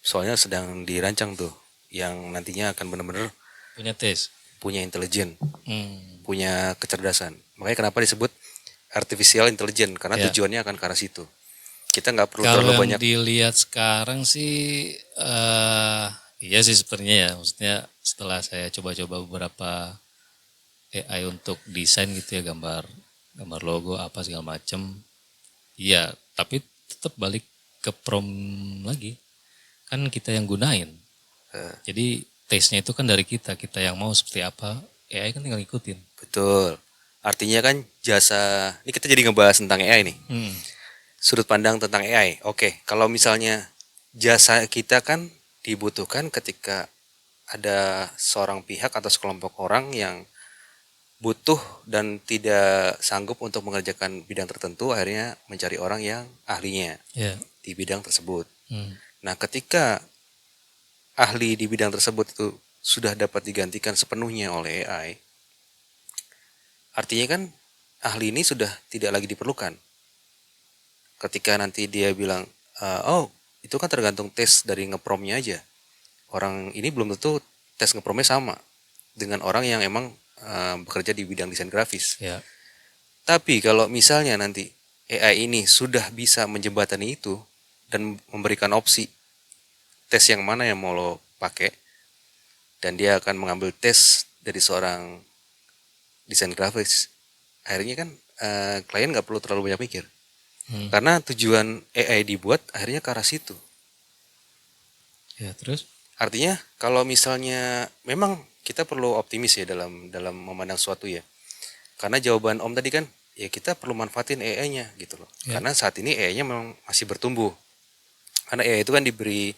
Soalnya sedang dirancang tuh, yang nantinya akan benar-benar Punya taste. punya intelijen, punya kecerdasan. Makanya kenapa disebut artificial intelligence, karena tujuannya akan ke arah situ. Kita nggak perlu Kalau terlalu yang banyak. dilihat sekarang sih, iya sih sebenarnya ya. Maksudnya setelah saya coba-coba beberapa AI untuk desain gitu ya, gambar logo apa segala macem. Iya, tapi tetap balik ke prompt lagi. Kan kita yang gunain. Jadi taste-nya itu kan dari kita yang mau seperti apa, AI kan tinggal ngikutin. Betul. Artinya kan jasa, ini kita jadi ngebahas tentang AI nih. Sudut pandang tentang AI. Oke, kalau misalnya jasa kita kan dibutuhkan ketika ada seorang pihak atau sekelompok orang yang butuh dan tidak sanggup untuk mengerjakan bidang tertentu, akhirnya mencari orang yang ahlinya di bidang tersebut. Nah, ketika ahli di bidang tersebut itu sudah dapat digantikan sepenuhnya oleh AI, artinya kan ahli ini sudah tidak lagi diperlukan. Ketika nanti dia bilang, oh itu kan tergantung tes dari ngepromnya aja. Orang ini belum tentu tes ngepromnya sama dengan orang yang emang bekerja di bidang desain grafis. Ya. Tapi kalau misalnya nanti AI ini sudah bisa menjembatani itu dan memberikan opsi tes yang mana yang mau lo pakai, dan dia akan mengambil tes dari seorang desain grafis, akhirnya kan klien nggak perlu terlalu banyak mikir. Karena tujuan AI dibuat akhirnya ke arah situ. Ya, terus? Artinya kalau misalnya memang kita perlu optimis ya dalam memandang sesuatu ya. Karena jawaban Om tadi kan, ya kita perlu manfaatin AI-nya gitu loh. Karena saat ini AI-nya memang masih bertumbuh. Karena AI itu kan diberi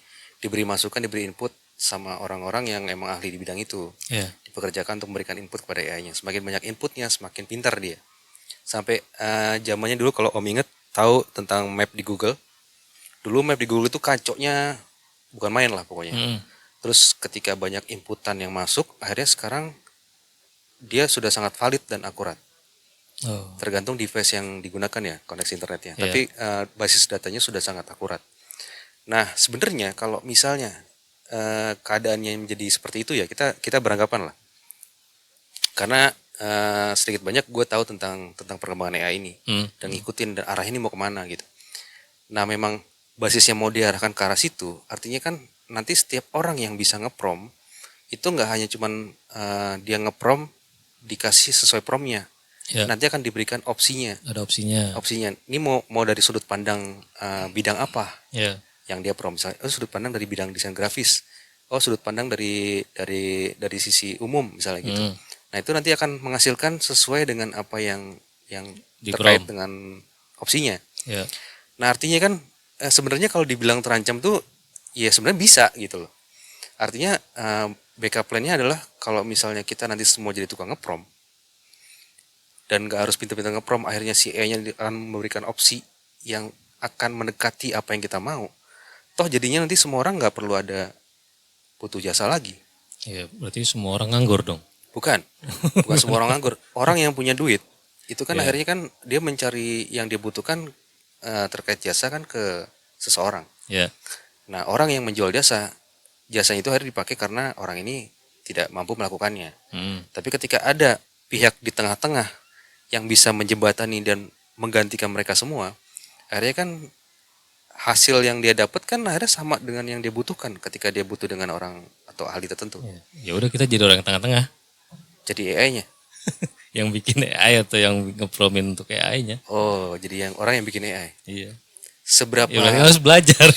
masukan, diberi input sama orang-orang yang emang ahli di bidang itu. Dipekerjakan untuk memberikan input kepada AI-nya. Semakin banyak inputnya, semakin pintar dia. Sampai zamannya dulu kalau Om inget, tahu tentang map di Google. Dulu map di Google itu kacoknya bukan main lah pokoknya. Terus ketika banyak inputan yang masuk, akhirnya sekarang dia sudah sangat valid dan akurat. Tergantung device yang digunakan ya, koneksi internetnya. Tapi basis datanya sudah sangat akurat. Nah sebenarnya kalau misalnya keadaannya menjadi seperti itu ya, kita beranggapan lah. Karena sedikit banyak gue tahu tentang perkembangan AI ini dan ngikutin dan arah ini mau kemana gitu. Nah memang basisnya mau diarahkan ke arah situ, artinya kan nanti setiap orang yang bisa ngeprompt itu nggak hanya cuman dia ngeprompt dikasih sesuai promptnya. Ya, Nanti akan diberikan opsinya. ada opsinya. Opsinya ini mau dari sudut pandang bidang apa Ya, yang dia prompt. Misalnya, sudut pandang dari bidang desain grafis. Sudut pandang dari sisi umum misalnya gitu. Nah, itu nanti akan menghasilkan sesuai dengan apa yang Di terkait prompt. dengan opsinya. Ya, Nah, artinya kan sebenarnya kalau dibilang terancam tuh ya sebenarnya bisa gitu loh. Artinya backup plan-nya adalah kalau misalnya kita nanti semua jadi tukang ngeprompt dan nggak harus pintar-pintar ngeprompt, akhirnya si E-nya akan memberikan opsi yang akan mendekati apa yang kita mau. Toh jadinya nanti semua orang nggak perlu ada butuh jasa lagi. ya, berarti semua orang nganggur dong. Bukan, bukan semua orang nganggur. Orang yang punya duit itu kan Ya. akhirnya kan dia mencari yang dia butuhkan terkait jasa kan ke seseorang. Ya, Nah, orang yang menjual jasanya itu akhirnya dipakai karena orang ini tidak mampu melakukannya. Tapi ketika ada pihak di tengah-tengah yang bisa menjembatani dan menggantikan mereka semua, akhirnya kan hasil yang dia dapat kan akhirnya sama dengan yang dia butuhkan ketika dia butuh dengan orang atau ahli tertentu. ya udah kita jadi orang tengah-tengah Jadi AI-nya. yang bikin AI atau yang ngepromin untuk AI-nya. Oh, jadi orang yang bikin AI. Iya. Seberapa Ya berarti harus belajar.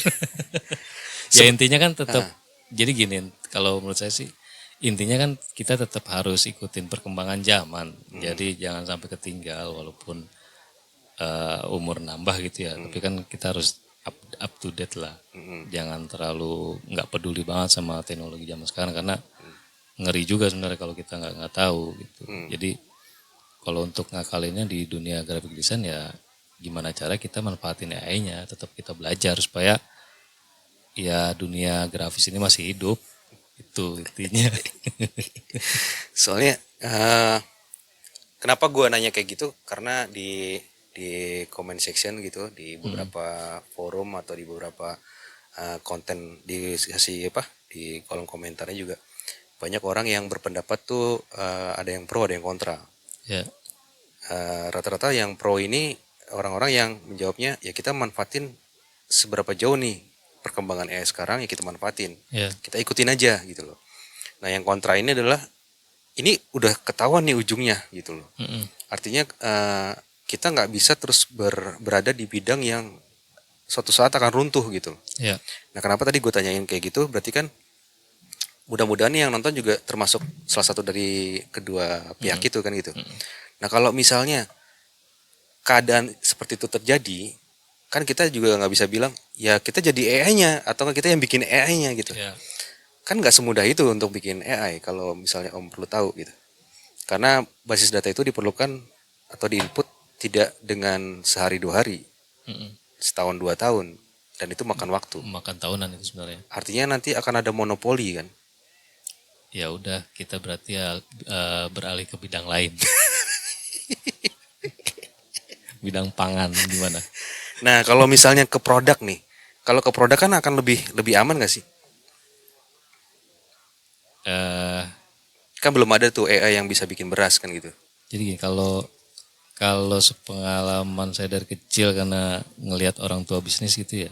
Ya intinya kan tetap jadi gini, kalau menurut saya sih intinya kan kita tetap harus ikutin perkembangan zaman. Jadi jangan sampai ketinggal walaupun umur nambah gitu ya. Tapi kan kita harus up to date lah. Jangan terlalu nggak peduli banget sama teknologi zaman sekarang karena ngeri juga sebenarnya kalau kita nggak tahu gitu. Jadi kalau untuk ngakalinnya di dunia graphic design ya gimana cara kita manfaatin AI-nya, tetap kita belajar supaya ya dunia grafis ini masih hidup. Itu intinya. soalnya kenapa gue nanya kayak gitu? Karena di comment section gitu, di beberapa forum atau di beberapa konten di kolom komentarnya juga banyak orang yang berpendapat tuh ada yang pro, ada yang kontra. Ya, Rata-rata yang pro ini orang-orang yang menjawabnya ya kita manfaatin seberapa jauh nih perkembangan AI sekarang ya kita manfaatin. ya, Kita ikutin aja gitu loh. Nah, yang kontra ini adalah ini udah ketahuan nih ujungnya gitu loh. Artinya kita nggak bisa terus berada di bidang yang suatu saat akan runtuh gitu. ya, Nah, kenapa tadi gue tanyain kayak gitu? Berarti kan mudah-mudahan yang nonton juga termasuk salah satu dari kedua pihak itu kan gitu. Nah, kalau misalnya keadaan seperti itu terjadi, kan kita juga nggak bisa bilang ya kita jadi AI-nya atau nggak kita yang bikin AI-nya gitu. ya, Kan nggak semudah itu untuk bikin AI kalau misalnya Om perlu tahu gitu. Karena basis data itu diperlukan atau diinput tidak dengan sehari 2 hari, setahun 2 tahun, dan itu makan waktu. makan tahunan itu sebenarnya. Artinya nanti akan ada monopoli kan. Ya udah kita berarti ya beralih ke bidang lain. Bidang pangan gimana? Nah, kalau misalnya ke produk nih, kalau ke produk kan akan lebih aman nggak sih? Eh Kan belum ada tuh AI yang bisa bikin beras kan gitu. Jadi gini, kalau sepengalaman saya dari kecil karena ngelihat orang tua bisnis gitu ya.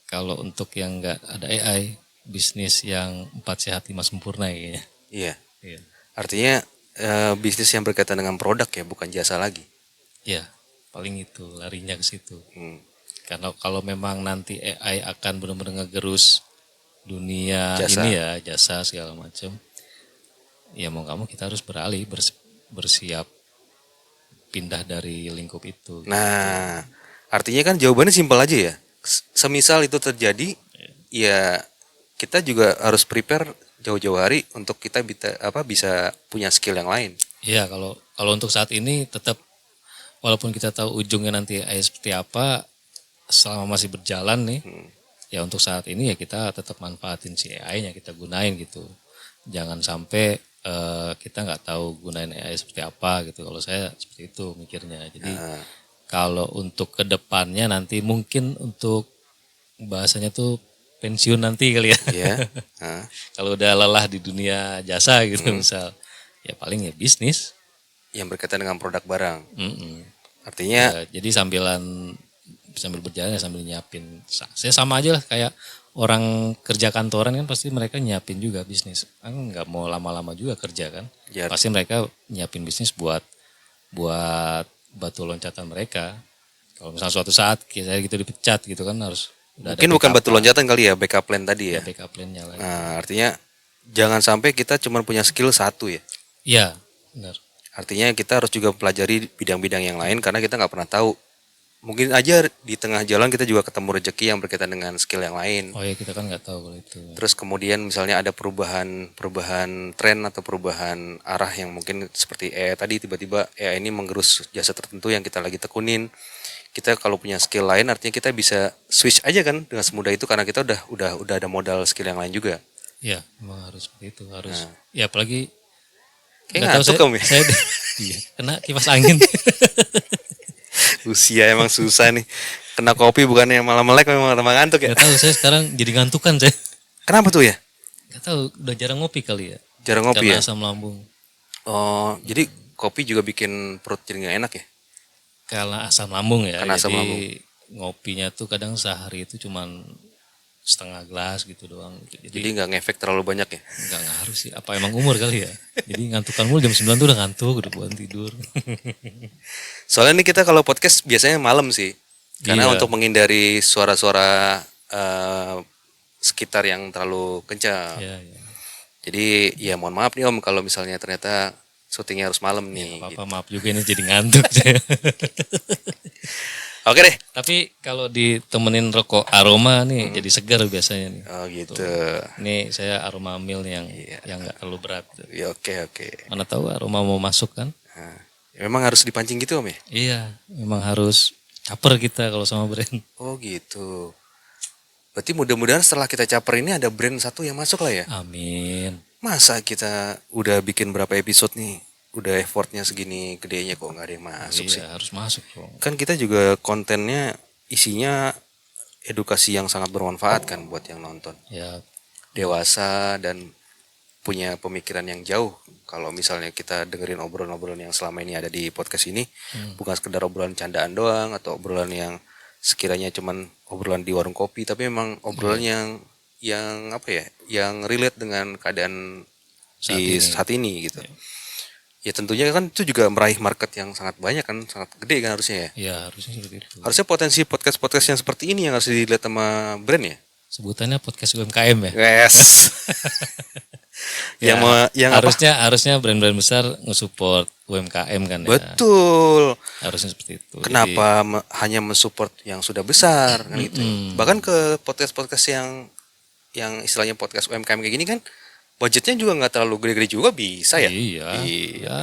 Kalau untuk yang nggak ada AI, bisnis yang 4 sehat 5 sempurna kayaknya. Iya. Iya. Artinya bisnis yang berkaitan dengan produk ya, bukan jasa lagi. Ya, paling itu larinya ke situ. Hmm. Karena kalau memang nanti AI akan benar-benar ngegerus dunia Jasa. ini ya, jasa segala macam. Ya mau nggak mau kita harus beralih, bersiap pindah dari lingkup itu. Nah, artinya kan jawabannya simpel aja ya. Semisal itu terjadi, ya kita juga harus prepare jauh-jauh hari untuk kita bisa punya skill yang lain. Iya, kalau untuk saat ini tetap walaupun kita tahu ujungnya nanti AI seperti apa, selama masih berjalan nih, ya untuk saat ini ya kita tetap manfaatin si AI-nya, kita gunain gitu. Jangan sampai kita nggak tahu gunain AI seperti apa gitu. Kalau saya seperti itu mikirnya. Jadi kalau untuk kedepannya nanti mungkin untuk bahasanya tuh pensiun nanti kali ya. Iya. Kalau udah lelah di dunia jasa gitu misal, ya paling ya bisnis. Yang berkaitan dengan produk barang. Ya, Artinya jadi sambil berjalan ya sambil nyiapin. Saya sama aja lah kayak orang kerja kantoran kan pasti mereka nyiapin juga bisnis. Kan nggak mau lama-lama juga kerja kan. Ya. Pasti mereka nyiapin bisnis buat batu loncatan mereka. Kalau misalnya suatu saat kita gitu dipecat gitu kan harus udah Mungkin ada bukan backup batu loncatan kali ya, backup plan tadi ya. backup plan-nya lagi. Nah, artinya jangan sampai kita cuma punya skill satu ya. Iya, benar. Artinya kita harus juga pelajari bidang-bidang yang lain karena kita nggak pernah tahu. Mungkin aja di tengah jalan kita juga ketemu rezeki yang berkaitan dengan skill yang lain. Oh ya kita kan nggak tahu kalau itu. Terus kemudian misalnya ada perubahan tren atau perubahan arah yang mungkin seperti tadi tiba-tiba ini menggerus jasa tertentu yang kita lagi tekunin. Kita kalau punya skill lain artinya kita bisa switch aja kan dengan semudah itu karena kita udah ada modal skill yang lain juga. Iya, memang harus seperti itu, harus. Ya apalagi Kayak nggak tahu ngantuk kamu ya? saya iya, kena kipas angin. Usia emang susah nih. Kena kopi bukannya malah melek memang ngantuk ya. Nggak tahu saya sekarang jadi ngantukan saya. Kenapa tuh ya? Nggak tahu udah jarang ngopi kali ya. Jarang ngopi Karena ya? asam lambung. Oh, jadi kopi juga bikin perut jadi nggak enak ya? Karena asam lambung ya. Karena asam jadi lambung. ngopinya tuh kadang sehari itu cuman setengah gelas gitu doang. Jadi nggak ngefek terlalu banyak ya? nggak ngaruh sih. Apa emang umur kali ya? Jadi ngantukan mulu jam 9 tuh udah ngantuk, udah buat tidur. Soalnya nih kita kalau podcast biasanya malam sih. Karena Iya. untuk menghindari suara-suara sekitar yang terlalu kencang. Iya, iya. Jadi ya mohon maaf nih Om kalau misalnya ternyata syutingnya harus malam nih. Apa maaf juga ini jadi ngantuk saya. Oke deh. Tapi kalau ditemenin rokok aroma nih jadi segar biasanya nih. Oh gitu. Ini saya aroma mil yang nggak terlalu berat. Ya oke. Mana tahu aroma mau masuk kan? Nah, ya memang harus dipancing gitu Om ya? Iya, memang harus caper kita kalau sama brand. Oh gitu. Berarti mudah-mudahan setelah kita caper ini ada brand satu yang masuk lah ya? Amin. Masa kita udah bikin berapa episode nih, udah effortnya segini gedenya kok nggak ada yang masuk sih. Iya, harus masuk dong. Kan kita juga kontennya isinya edukasi yang sangat bermanfaat kan buat yang nonton. Ya, Dewasa dan punya pemikiran yang jauh. Kalau misalnya kita dengerin obrolan-obrolan yang selama ini ada di podcast ini, bukan sekedar obrolan candaan doang atau obrolan yang sekiranya cuman obrolan di warung kopi, tapi memang obrolan yang apa ya, yang relate dengan keadaan saat ini gitu. Ya tentunya kan itu juga meraih market yang sangat banyak kan, sangat gede kan harusnya ya. ya harusnya seperti itu. Harusnya potensi podcast-podcast yang seperti ini yang harus dilihat sama brand ya. Sebutannya podcast UMKM ya. Yes. Ya, yang apa? harusnya brand-brand besar nge-support UMKM kan ya. Betul. Harusnya seperti itu. Kenapa hanya mensupport yang sudah besar kan gitu. Bahkan ke podcast-podcast yang istilahnya podcast UMKM kayak gini kan budgetnya juga nggak terlalu gede-gede juga bisa ya. Iya. Ya,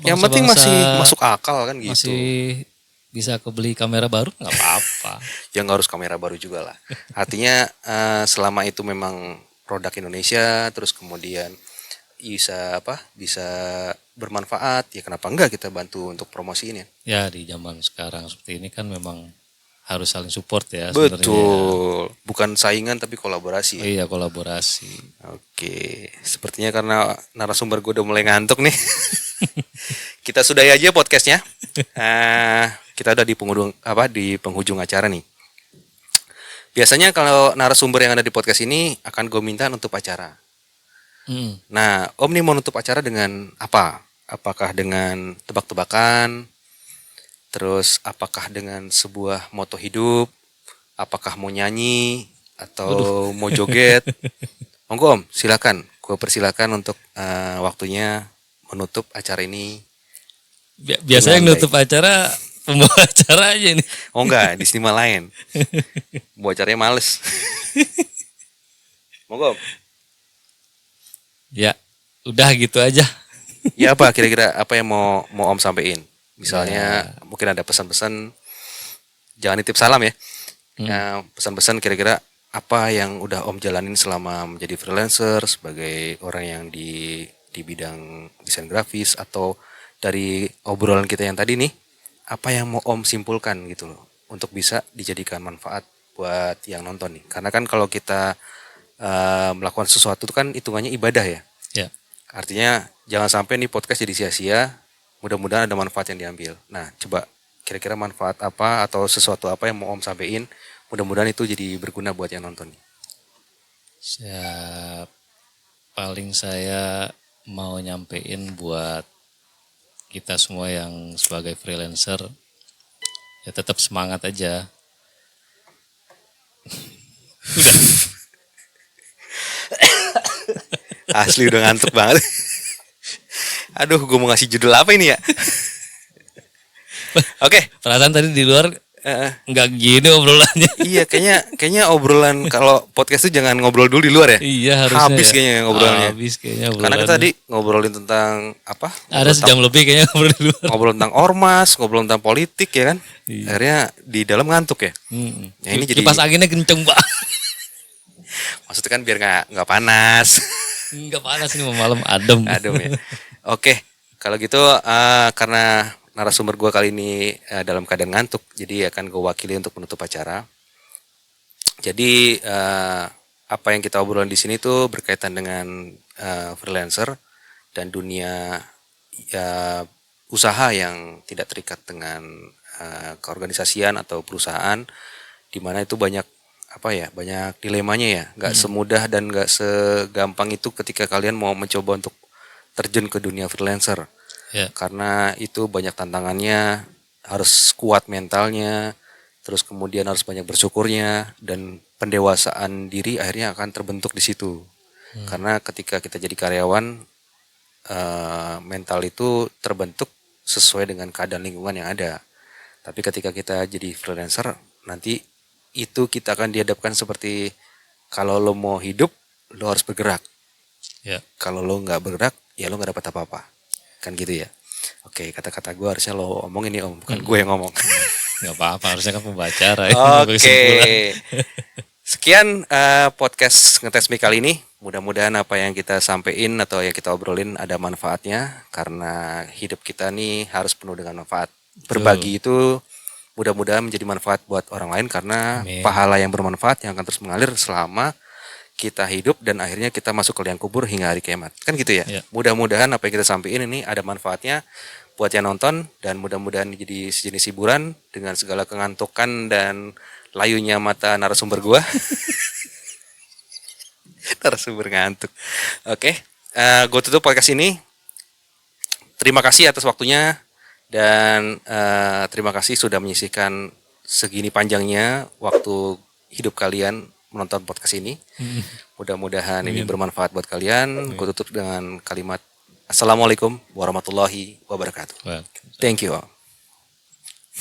Yang penting masih masuk akal kan gitu. Masih bisa kebeli kamera baru nggak apa-apa. Ya nggak harus kamera baru juga lah. Artinya selama itu memang produk Indonesia terus kemudian bisa bermanfaat ya kenapa enggak kita bantu untuk promosiin ya. Ya di zaman sekarang seperti ini kan memang harus saling support ya sebenarnya. Betul. Bukan saingan tapi kolaborasi. Oh iya kolaborasi. Oke, sepertinya karena narasumber gue udah mulai ngantuk nih. Kita sudahi aja podcastnya. Kita udah di penghujung acara nih. Biasanya kalau narasumber yang ada di podcast ini akan gue minta nutup acara. Nah, Om nih mau nutup acara dengan apa? Apakah dengan tebak-tebakan? Terus apakah dengan sebuah moto hidup? Apakah mau nyanyi? Atau mau joget? Monggo Om, silakan. Gue persilakan untuk waktunya menutup acara ini. Biasanya yang nutup acara pembawa acara aja nih. Oh enggak, di sini mah lain. Bawa acaranya males. Monggo Om. Ya, udah gitu aja. Ya apa kira-kira apa yang mau Om sampein? Misalnya mungkin ada pesan-pesan, jangan nitip salam ya. Pesan-pesan kira-kira apa yang udah Om jalanin selama menjadi freelancer sebagai orang yang di bidang desain grafis atau dari obrolan kita yang tadi nih, apa yang mau Om simpulkan gitu loh untuk bisa dijadikan manfaat buat yang nonton nih. Karena kan kalau kita melakukan sesuatu itu kan hitungannya ibadah ya. Ya. Artinya jangan sampai nih podcast jadi sia-sia. Mudah-mudahan ada manfaat yang diambil. Nah, coba kira-kira manfaat apa atau sesuatu apa yang mau Om sampein. Mudah-mudahan itu jadi berguna buat yang nonton nih. Ya, paling saya mau nyampein buat kita semua yang sebagai freelancer, ya tetap semangat aja. Asli udah ngantuk banget. Aduh, gue mau ngasih judul apa ini ya? Oke. Perasaan tadi di luar nggak gini obrolannya. Iya, kayaknya obrolan kalau podcast itu jangan ngobrol dulu di luar ya. Iya harusnya Habis ya. kayaknya ngobrolannya. Habis kayaknya Karena kita obrolannya. tadi ngobrolin tentang apa? Ada sejam lebih kayaknya ngobrol di luar. Ngobrol tentang ormas, ngobrol tentang politik ya kan. Iya. Akhirnya di dalam ngantuk ya. Ya, ini jadi Kipas anginnya kenceng banget. maksudnya kan biar nggak panas. Nggak panas ini mau malam adem. Adem ya. Oke, kalau gitu karena narasumber gue kali ini dalam keadaan ngantuk, jadi akan gue wakili untuk menutup acara. Jadi apa yang kita obrolin di sini tuh berkaitan dengan freelancer dan dunia usaha yang tidak terikat dengan keorganisasian atau perusahaan, di mana itu banyak banyak dilemanya ya, nggak semudah dan nggak segampang itu ketika kalian mau mencoba untuk terjun ke dunia freelancer. Ya. Karena itu banyak tantangannya, harus kuat mentalnya, terus kemudian harus banyak bersyukurnya, dan pendewasaan diri akhirnya akan terbentuk di situ. Karena ketika kita jadi karyawan, mental itu terbentuk sesuai dengan keadaan lingkungan yang ada. Tapi ketika kita jadi freelancer, nanti itu kita akan dihadapkan seperti kalau lo mau hidup, lo harus bergerak. Ya. Kalau lo nggak bergerak, ya lo nggak dapat apa-apa. Kan gitu ya. Oke, kata-kata gue harusnya lo omongin nih om, bukan gue yang ngomong. Nggak apa-apa, harusnya kan pembacara. Oke. Sekian podcast Ngetes Me kali ini. Mudah-mudahan apa yang kita sampein atau yang kita obrolin ada manfaatnya. Karena hidup kita nih harus penuh dengan manfaat. Berbagi itu mudah-mudahan menjadi manfaat buat orang lain. Karena Amin. pahala yang bermanfaat yang akan terus mengalir selama kita hidup dan akhirnya kita masuk ke liang kubur hingga hari kiamat. Kan gitu ya. Ya. Mudah-mudahan apa yang kita sampaikan ini ada manfaatnya buat yang nonton, dan mudah-mudahan jadi sejenis hiburan dengan segala kengantukan dan layunya mata narasumber gua. Narasumber ngantuk. Oke, gue tutup podcast ini. Terima kasih atas waktunya, dan terima kasih sudah menyisihkan segini panjangnya waktu hidup kalian menonton podcast ini. Mudah-mudahan ini bermanfaat buat kalian. Gue tutup dengan kalimat Assalamualaikum warahmatullahi wabarakatuh. Thank you all.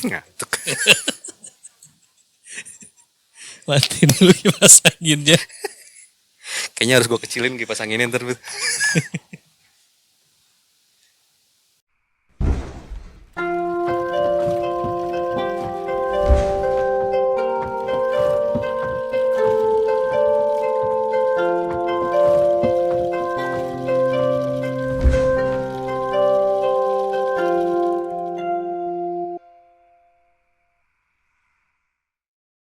Ngantuk. Matiin dulu kipas anginnya. Kayaknya harus gue kecilin kipas anginnya ntar.